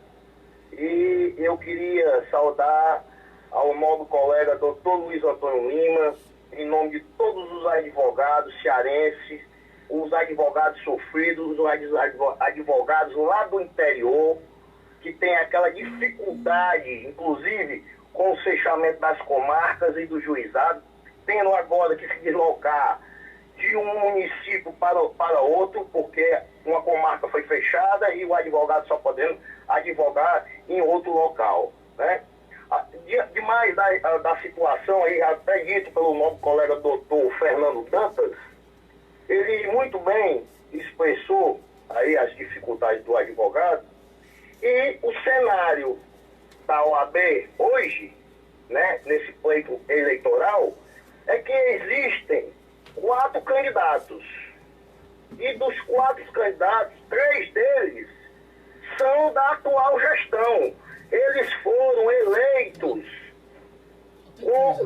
E eu queria saudar ao novo colega Dr. Luiz Antônio Lima, em nome de todos os advogados cearenses, os advogados sofridos, os advogados lá do interior, que tem aquela dificuldade, inclusive, com o fechamento das comarcas e do juizado, tendo agora que se deslocar de um município para outro, porque uma comarca foi fechada e o advogado só podendo advogar em outro local, né? Demais da situação aí, até dito pelo nosso colega doutor Fernando Dantas, ele muito bem expressou aí as dificuldades do advogado, e o cenário da OAB hoje, né, nesse pleito eleitoral, é que existem 4 candidatos, e dos 4 candidatos, 3 deles são da atual gestão. Eles foram eleitos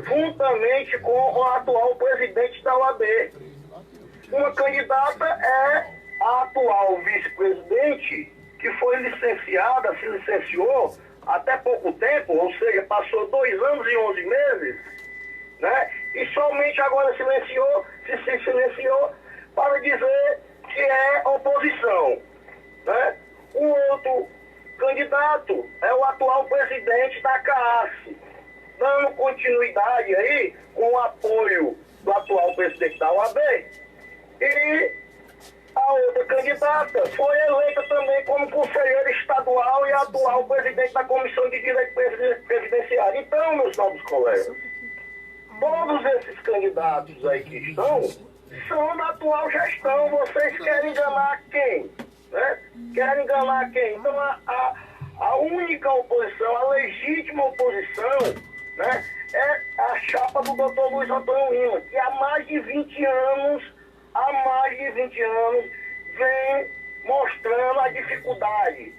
juntamente com o atual presidente da OAB. Uma candidata é a atual vice-presidente, que foi licenciada, se licenciou até pouco tempo, ou seja, passou 2 anos e 11 meses, né? E somente agora se silenciou para dizer que é oposição, né? O outro candidato é o atual presidente da CAAS, dando continuidade aí com o apoio do atual presidente da OAB. E a outra candidata foi eleita também como conselheira estadual e atual presidente da Comissão de Direito Presidenciário. Então, meus novos colegas, todos esses candidatos aí que estão são da atual gestão. Vocês querem enganar quem? Né? Querem enganar quem? Então, a única oposição, a legítima oposição, né, é a chapa do Dr. Luiz Antônio Lima, que há mais de 20 anos, vem mostrando a dificuldade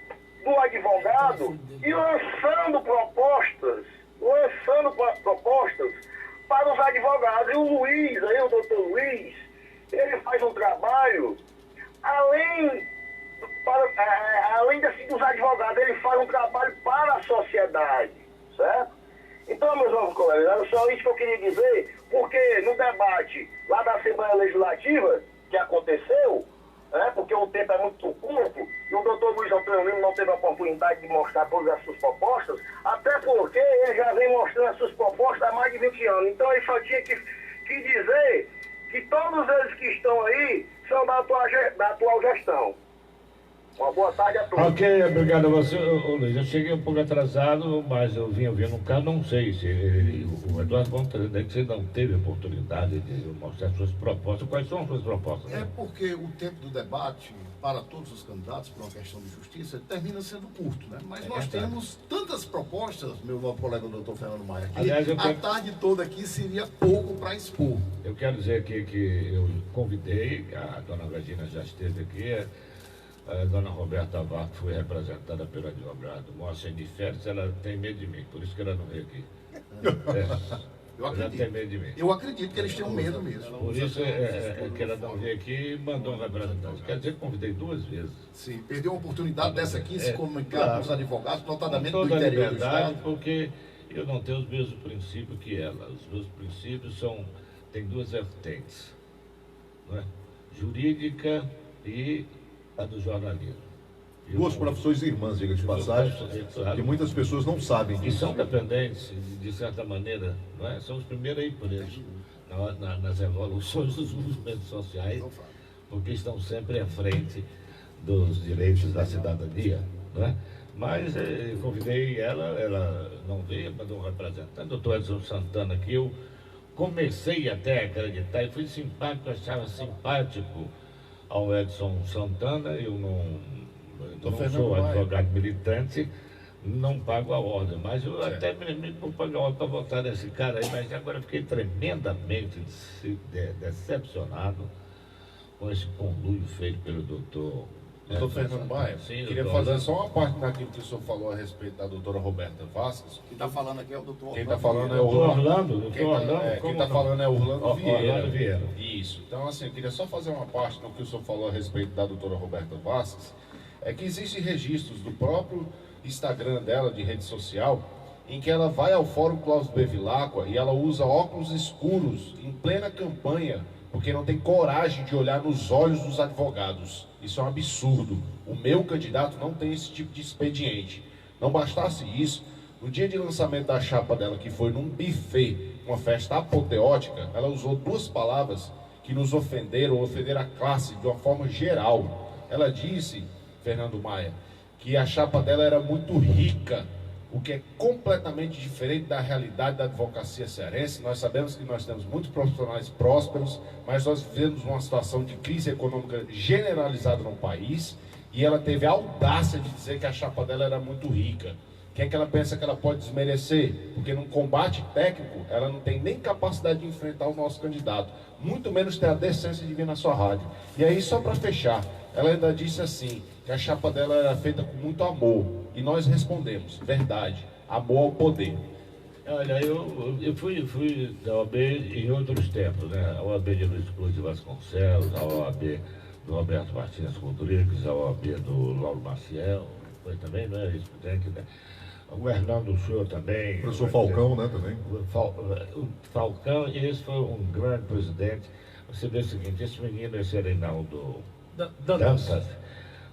do advogado e lançando propostas para os advogados. E o Luiz, aí o doutor Luiz, ele faz um trabalho, além dos advogados, ele faz um trabalho para a sociedade, certo? Então, meus novos colegas, era só isso que eu queria dizer, porque no debate lá da Assembleia Legislativa, que aconteceu, né, porque o tempo é muito curto, e o doutor Luiz Antônio Lima não teve a oportunidade de mostrar todas as suas propostas, até porque ele já vem mostrando as suas propostas há mais de 20 anos. Então, ele só tinha que dizer que todos eles que estão aí são da atual gestão. Uma boa tarde a todos. Ok, obrigado a você, Luiz. Eu cheguei um pouco atrasado, mas eu vim no carro, não sei se o Eduardo Bom está dizendo que você não teve oportunidade de mostrar suas propostas. Quais são as suas propostas? É porque o tempo do debate, para todos os candidatos, por uma questão de justiça, termina sendo curto, né? Mas nós temos tantas propostas, meu novo colega doutor Fernando Maia, que aliás, a tarde toda aqui seria pouco para expor. Eu quero dizer que eu convidei, a dona Regina já esteve aqui, a dona Roberta Varco foi representada pelo advogado Moacir de Férias, ela tem medo de mim, por isso que ela não veio aqui. Eu Já tem medo de mim. Eu acredito que eles tenham medo mesmo. Por isso que ela não veio aqui e mandou um representante. Quer dizer, convidei 2 vezes. Sim, perdeu uma oportunidade dessa aqui, se comunicar Claro. com os advogados, notadamente Com do toda a interior do liberdade, Estado. porque eu não tenho os mesmos princípios que ela. Os meus princípios têm 2 vertentes, não é? Jurídica e a do jornalismo. Duas profissões irmãs, diga de passagem, que muitas pessoas não sabem E disso. são dependentes, de certa maneira, não é? São os primeiros aí presos nas evoluções dos movimentos sociais, porque estão sempre à frente dos direitos da cidadania, não é? Mas convidei ela não veio, mandou um representante, o doutor Edson Santana, que eu comecei até a acreditar, e fui simpático, achava simpático ao Edson Santana. Eu não sou advogado militante, não pago a ordem, mas eu até me vou pagar a ordem para votar nesse cara aí, mas agora fiquei tremendamente decepcionado com esse conluio feito pelo doutor. Doutor Fernando Maia, Sim, queria doutor. fazer só uma parte daquilo que o senhor falou a respeito da doutora Roberta Vasques. Quem está falando aqui é o doutor Quem está falando é o Doutor Orlando. Orlando, Quem doutor está Orlando, falando é o Orlando Vieira. Orlando Vieira. Isso. Então, assim, eu queria só fazer uma parte do que o senhor falou a respeito da doutora Roberta Vasques. É que existem registros do próprio Instagram dela, de rede social, em que ela vai ao Fórum Cláudio Bevilacqua e ela usa óculos escuros em plena campanha, porque não tem coragem de olhar nos olhos dos advogados. Isso é um absurdo. O meu candidato não tem esse tipo de expediente. Não bastasse isso, no dia de lançamento da chapa dela, que foi num buffet, uma festa apoteótica, ela usou 2 palavras que nos ofenderam a classe de uma forma geral. Ela disse, Fernando Maia, que a chapa dela era muito rica, o que é completamente diferente da realidade da advocacia cearense. Nós sabemos que nós temos muitos profissionais prósperos, mas nós vivemos uma situação de crise econômica generalizada no país, e ela teve a audácia de dizer que a chapa dela era muito rica. Quem é que ela pensa que ela pode desmerecer? Porque num combate técnico, ela não tem nem capacidade de enfrentar o nosso candidato, muito menos ter a decência de vir na sua rádio. E aí, só para fechar, ela ainda disse assim, que a chapa dela era feita com muito amor. E nós respondemos, verdade, amor ao poder. Olha, eu fui da OAB em outros tempos, né? A OAB de Luiz Cruz de Vasconcelos, a OAB do Roberto Martins Rodrigues, a OAB do Lauro Maciel, foi também, não é? Ex-presidente, né? O Hernando Show também. O professor Falcão, né, também. O Falcão, esse foi um grande presidente. Você vê o seguinte, esse menino, esse Reinaldo Dantas,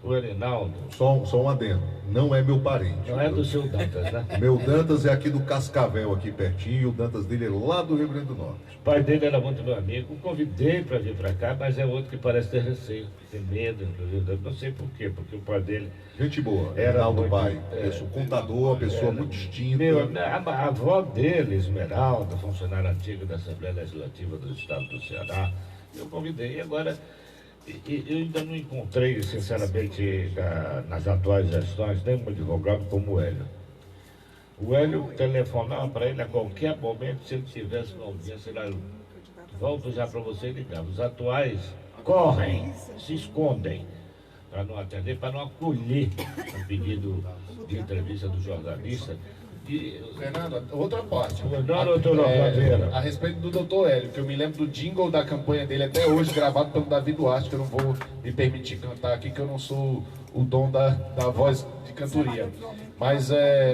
o Reinaldo... Só um adendo, não é meu parente. Não é do seu Dantas, né? Meu Dantas é aqui do Cascavel, aqui pertinho, e o Dantas dele é lá do Rio Grande do Norte. O pai dele era muito meu amigo, o convidei para vir para cá, mas é outro que parece ter receio, tem medo, inclusive, não sei por quê, porque o pai dele... Gente boa, Era Reinaldo muito, Pai, contador, uma pessoa muito distinta. A avó dele, Esmeralda, funcionária antiga da Assembleia Legislativa do Estado do Ceará, eu convidei. E agora, eu ainda não encontrei, sinceramente, nas atuais gestões, nenhum advogado como o Hélio. O Hélio telefonava para ele a qualquer momento, se ele tivesse uma audiência, ele volto já para você ligar. Os atuais correm, se escondem para não atender, para não acolher o pedido de entrevista do jornalista. Fernando, outra parte. Doutor Orlando, a respeito do doutor Hélio, que eu me lembro do jingle da campanha dele até hoje, gravado pelo Davi Duarte, que eu não vou me permitir cantar aqui, que eu não sou o dom da voz de cantoria. Mas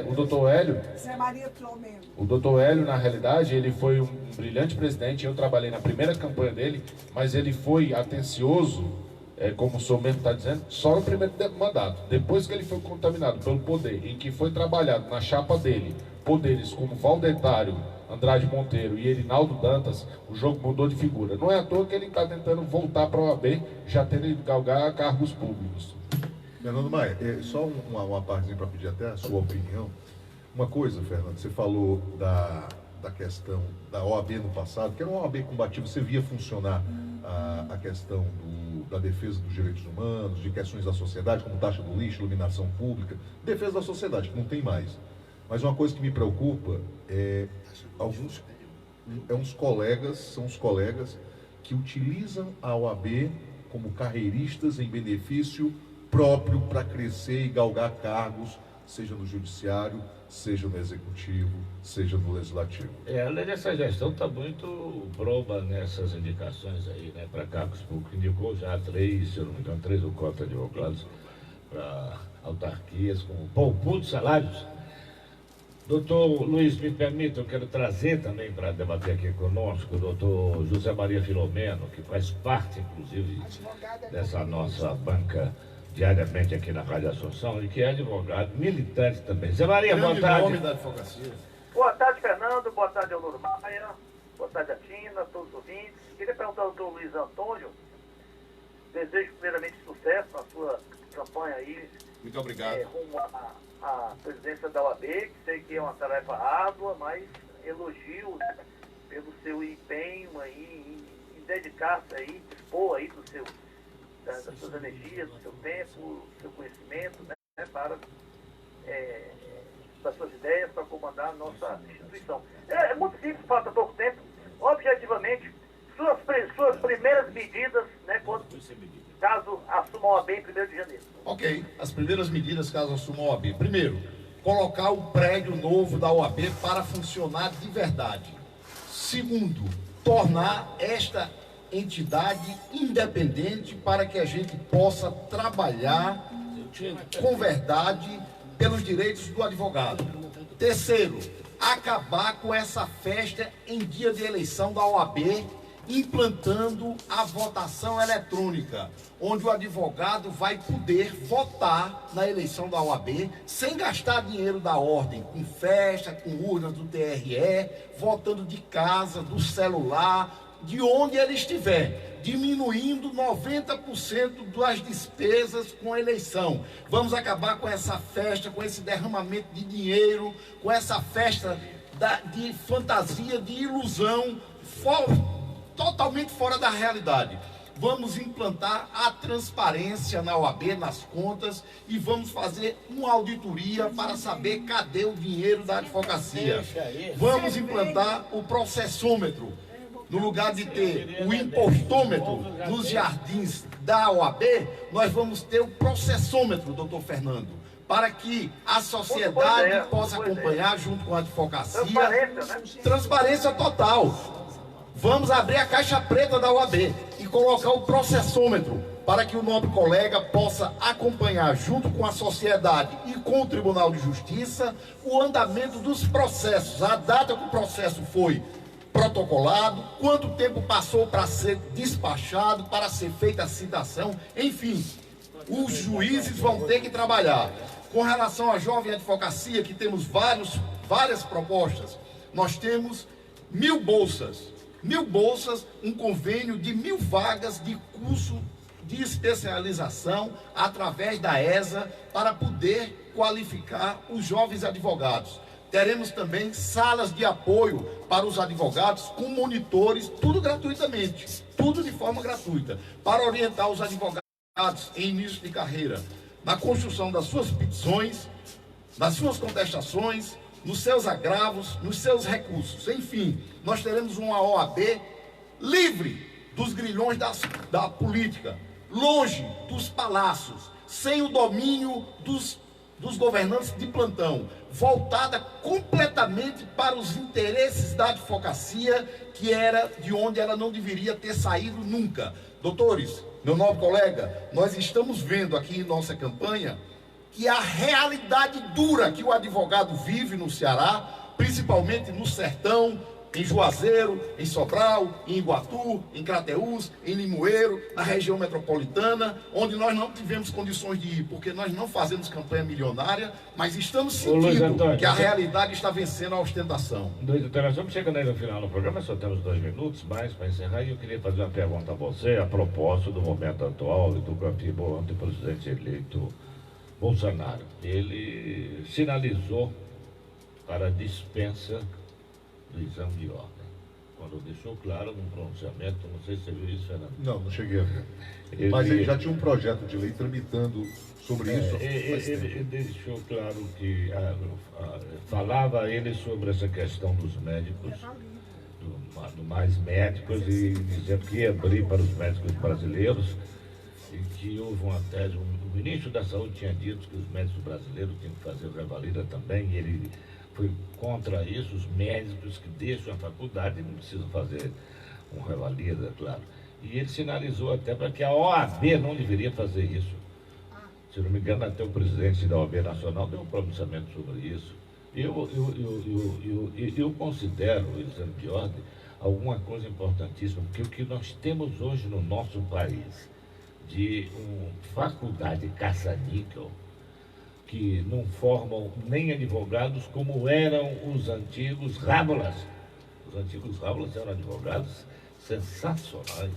o doutor Hélio... Zé Maria Filomeno. O doutor Hélio, na realidade, ele foi um brilhante presidente. Eu trabalhei na primeira campanha dele, mas ele foi atencioso, como o senhor mesmo está dizendo, só no primeiro mandato. Depois que ele foi contaminado pelo poder, em que foi trabalhado na chapa dele, poderes como Valdetário, Andrade Monteiro e Erinaldo Dantas, o jogo mudou de figura. Não é à toa que ele está tentando voltar para a OAB, já tendo ido galgar cargos públicos. Fernando Maia, só uma partezinha para pedir até a sua opinião. Uma coisa, Fernando, você falou da questão da OAB no passado, que era uma OAB combativa, você via funcionar a questão da defesa dos direitos humanos, de questões da sociedade, como taxa do lixo, iluminação pública, defesa da sociedade, que não tem mais. Mas uma coisa que me preocupa é são os colegas que utilizam a OAB como carreiristas em benefício próprio para crescer e galgar cargos seja no judiciário, seja no executivo, seja no legislativo. Além dessa gestão está muito proba nessas indicações aí, né, para cargos públicos. Indicou já 3, se eu não me engano, 3 ou 4 advogados para autarquias com poucos salários. Doutor Luiz, me permita, eu quero trazer também para debater aqui conosco o doutor José Maria Filomeno, que faz parte, inclusive, dessa nossa banca diariamente aqui na Rádio Assunção, e que é advogado, militante também. Zé Maria, boa tarde. Nome da advocacia. Boa tarde, Fernando. Boa tarde, Euloro Maia. Boa tarde, a Tina, a todos os ouvintes. Queria perguntar ao doutor Luiz Antônio. Desejo primeiramente sucesso na sua campanha aí. Muito obrigado. Rumo à presidência da OAB, que sei que é uma tarefa árdua, mas elogio, né, pelo seu empenho aí em dedicar-se aí, dispor aí das suas energias, do seu tempo, do seu conhecimento, né, para das suas ideias para comandar a nossa instituição. É muito simples, falta pouco tempo. Objetivamente, suas primeiras medidas, né, caso assuma a OAB em 1º de janeiro. Ok, as primeiras medidas caso assuma a OAB. Primeiro, colocar o prédio novo da OAB para funcionar de verdade. Segundo, tornar esta entidade independente para que a gente possa trabalhar com verdade pelos direitos do advogado. Terceiro, acabar com essa festa em dia de eleição da OAB, implantando a votação eletrônica, onde o advogado vai poder votar na eleição da OAB sem gastar dinheiro da ordem, com festa, com urnas do TRE, votando de casa, do celular, de onde ele estiver, diminuindo 90% das despesas com a eleição. Vamos acabar com essa festa, com esse derramamento de dinheiro, com essa festa de fantasia, de ilusão, totalmente fora da realidade. Vamos implantar a transparência na OAB, nas contas, e vamos fazer uma auditoria para saber cadê o dinheiro da advocacia. Vamos implantar o processômetro. No lugar de ter o impostômetro nos jardins da OAB, nós vamos ter o processômetro, doutor Fernando, para que a sociedade possa acompanhar junto com a advocacia. Transparência total. Vamos abrir a caixa preta da OAB e colocar o processômetro para que o nobre colega possa acompanhar junto com a sociedade e com o Tribunal de Justiça o andamento dos processos, a data que o processo foi protocolado, quanto tempo passou para ser despachado, para ser feita a citação, enfim, os juízes vão ter que trabalhar. Com relação à jovem advocacia, que temos várias propostas, nós temos 1.000 bolsas, um convênio de 1.000 vagas de curso de especialização através da ESA para poder qualificar os jovens advogados. Teremos também salas de apoio para os advogados com monitores, tudo gratuitamente, tudo de forma gratuita, para orientar os advogados em início de carreira, na construção das suas petições, nas suas contestações, nos seus agravos, nos seus recursos. Enfim, nós teremos uma OAB livre dos grilhões da política, longe dos palácios, sem o domínio dos governantes de plantão, voltada completamente para os interesses da advocacia, que era de onde ela não deveria ter saído nunca. Doutores, meu nobre colega, nós estamos vendo aqui em nossa campanha que a realidade dura que o advogado vive no Ceará, principalmente no sertão, em Juazeiro, em Sobral, em Iguatu, em Crateús, em Limoeiro, na região metropolitana, onde nós não tivemos condições de ir, porque nós não fazemos campanha milionária, mas estamos sentindo que a realidade está vencendo a ostentação. Doutor, nós estamos chegando aí no final do programa, só temos 2 minutos mais para encerrar, e eu queria fazer uma pergunta a você, a propósito do momento atual e do campeão antepresidente eleito Bolsonaro. Ele sinalizou para a dispensa do exame de ordem, quando deixou claro num pronunciamento, não sei se você viu isso, Fernando. Não cheguei a ver. Mas ele já tinha um projeto de lei tramitando sobre isso. Ele deixou claro que falava ele sobre essa questão dos médicos, do mais médicos, e dizendo que ia abrir para os médicos brasileiros, e que houve uma tese, um o ministro da Saúde tinha dito que os médicos brasileiros tinham que fazer revalida também, e ele foi contra isso. Os médicos que deixam a faculdade não precisam fazer um revalida, claro. E ele sinalizou até para que a OAB não deveria fazer isso. Se não me engano, até o presidente da OAB Nacional deu um pronunciamento sobre isso. Eu considero o exame de ordem alguma coisa importantíssima, porque o que nós temos hoje no nosso país de uma faculdade caça-níquel, que não formam nem advogados como eram os antigos rábulas. Os antigos rábulas eram advogados sensacionais,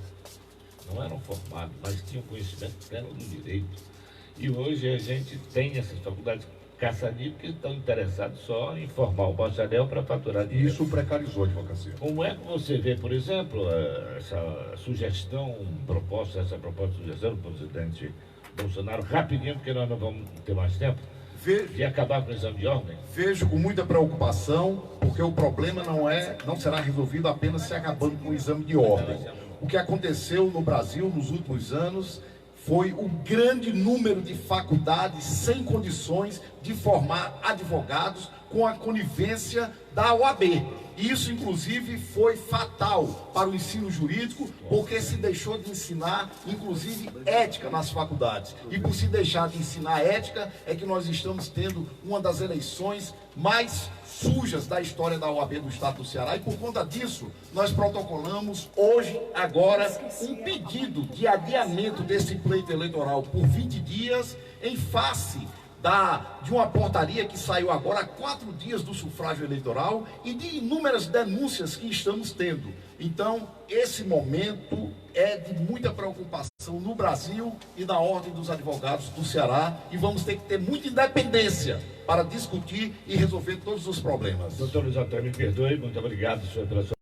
não eram formados, mas tinham conhecimento pleno do direito. E hoje a gente tem essas faculdades caça-níquel que estão interessados só em formar o bacharel para faturar dinheiro. Isso precarizou a advocacia. Como é que você vê, por exemplo, essa sugestão proposta, sugestão do presidente Bolsonaro, rapidinho, porque nós não vamos ter mais tempo, de acabar com o exame de ordem? Vejo com muita preocupação, porque o problema não será resolvido apenas se acabando com o exame de ordem. O que aconteceu no Brasil nos últimos anos foi o grande número de faculdades sem condições de formar advogados com a conivência da OAB. Isso, inclusive, foi fatal para o ensino jurídico, porque se deixou de ensinar, inclusive, ética nas faculdades. E por se deixar de ensinar ética, é que nós estamos tendo uma das eleições mais sujas da história da OAB do Estado do Ceará. E por conta disso, nós protocolamos hoje, agora, um pedido de adiamento desse pleito eleitoral por 20 dias, em face de uma portaria que saiu agora há 4 dias do sufrágio eleitoral e de inúmeras denúncias que estamos tendo. Então, esse momento é de muita preocupação no Brasil e na Ordem dos Advogados do Ceará, e vamos ter que ter muita independência para discutir e resolver todos os problemas. Doutor Luiz Antônio, me perdoe, muito obrigado, senhor, pela sua...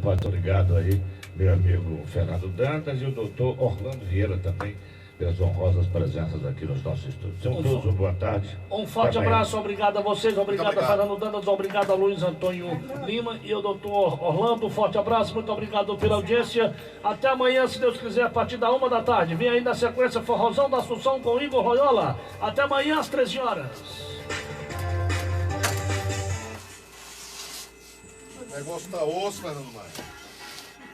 Muito obrigado aí, meu amigo Fernando Dantas, e o doutor Orlando Vieira também, pelas honrosas presenças aqui nos nossos estúdios. Sejam todos uma boa tarde. Um forte abraço, obrigado a vocês, obrigado a Fernando Dantas, obrigado a Luiz Antônio Lima e o doutor Orlando. Forte abraço, muito obrigado pela audiência. Até amanhã, se Deus quiser, a partir da 1 da tarde. Vem aí na sequência Forrozão da Assunção com Igor Royola. Até amanhã às 13 horas. O negócio tá osso, Fernando Maia.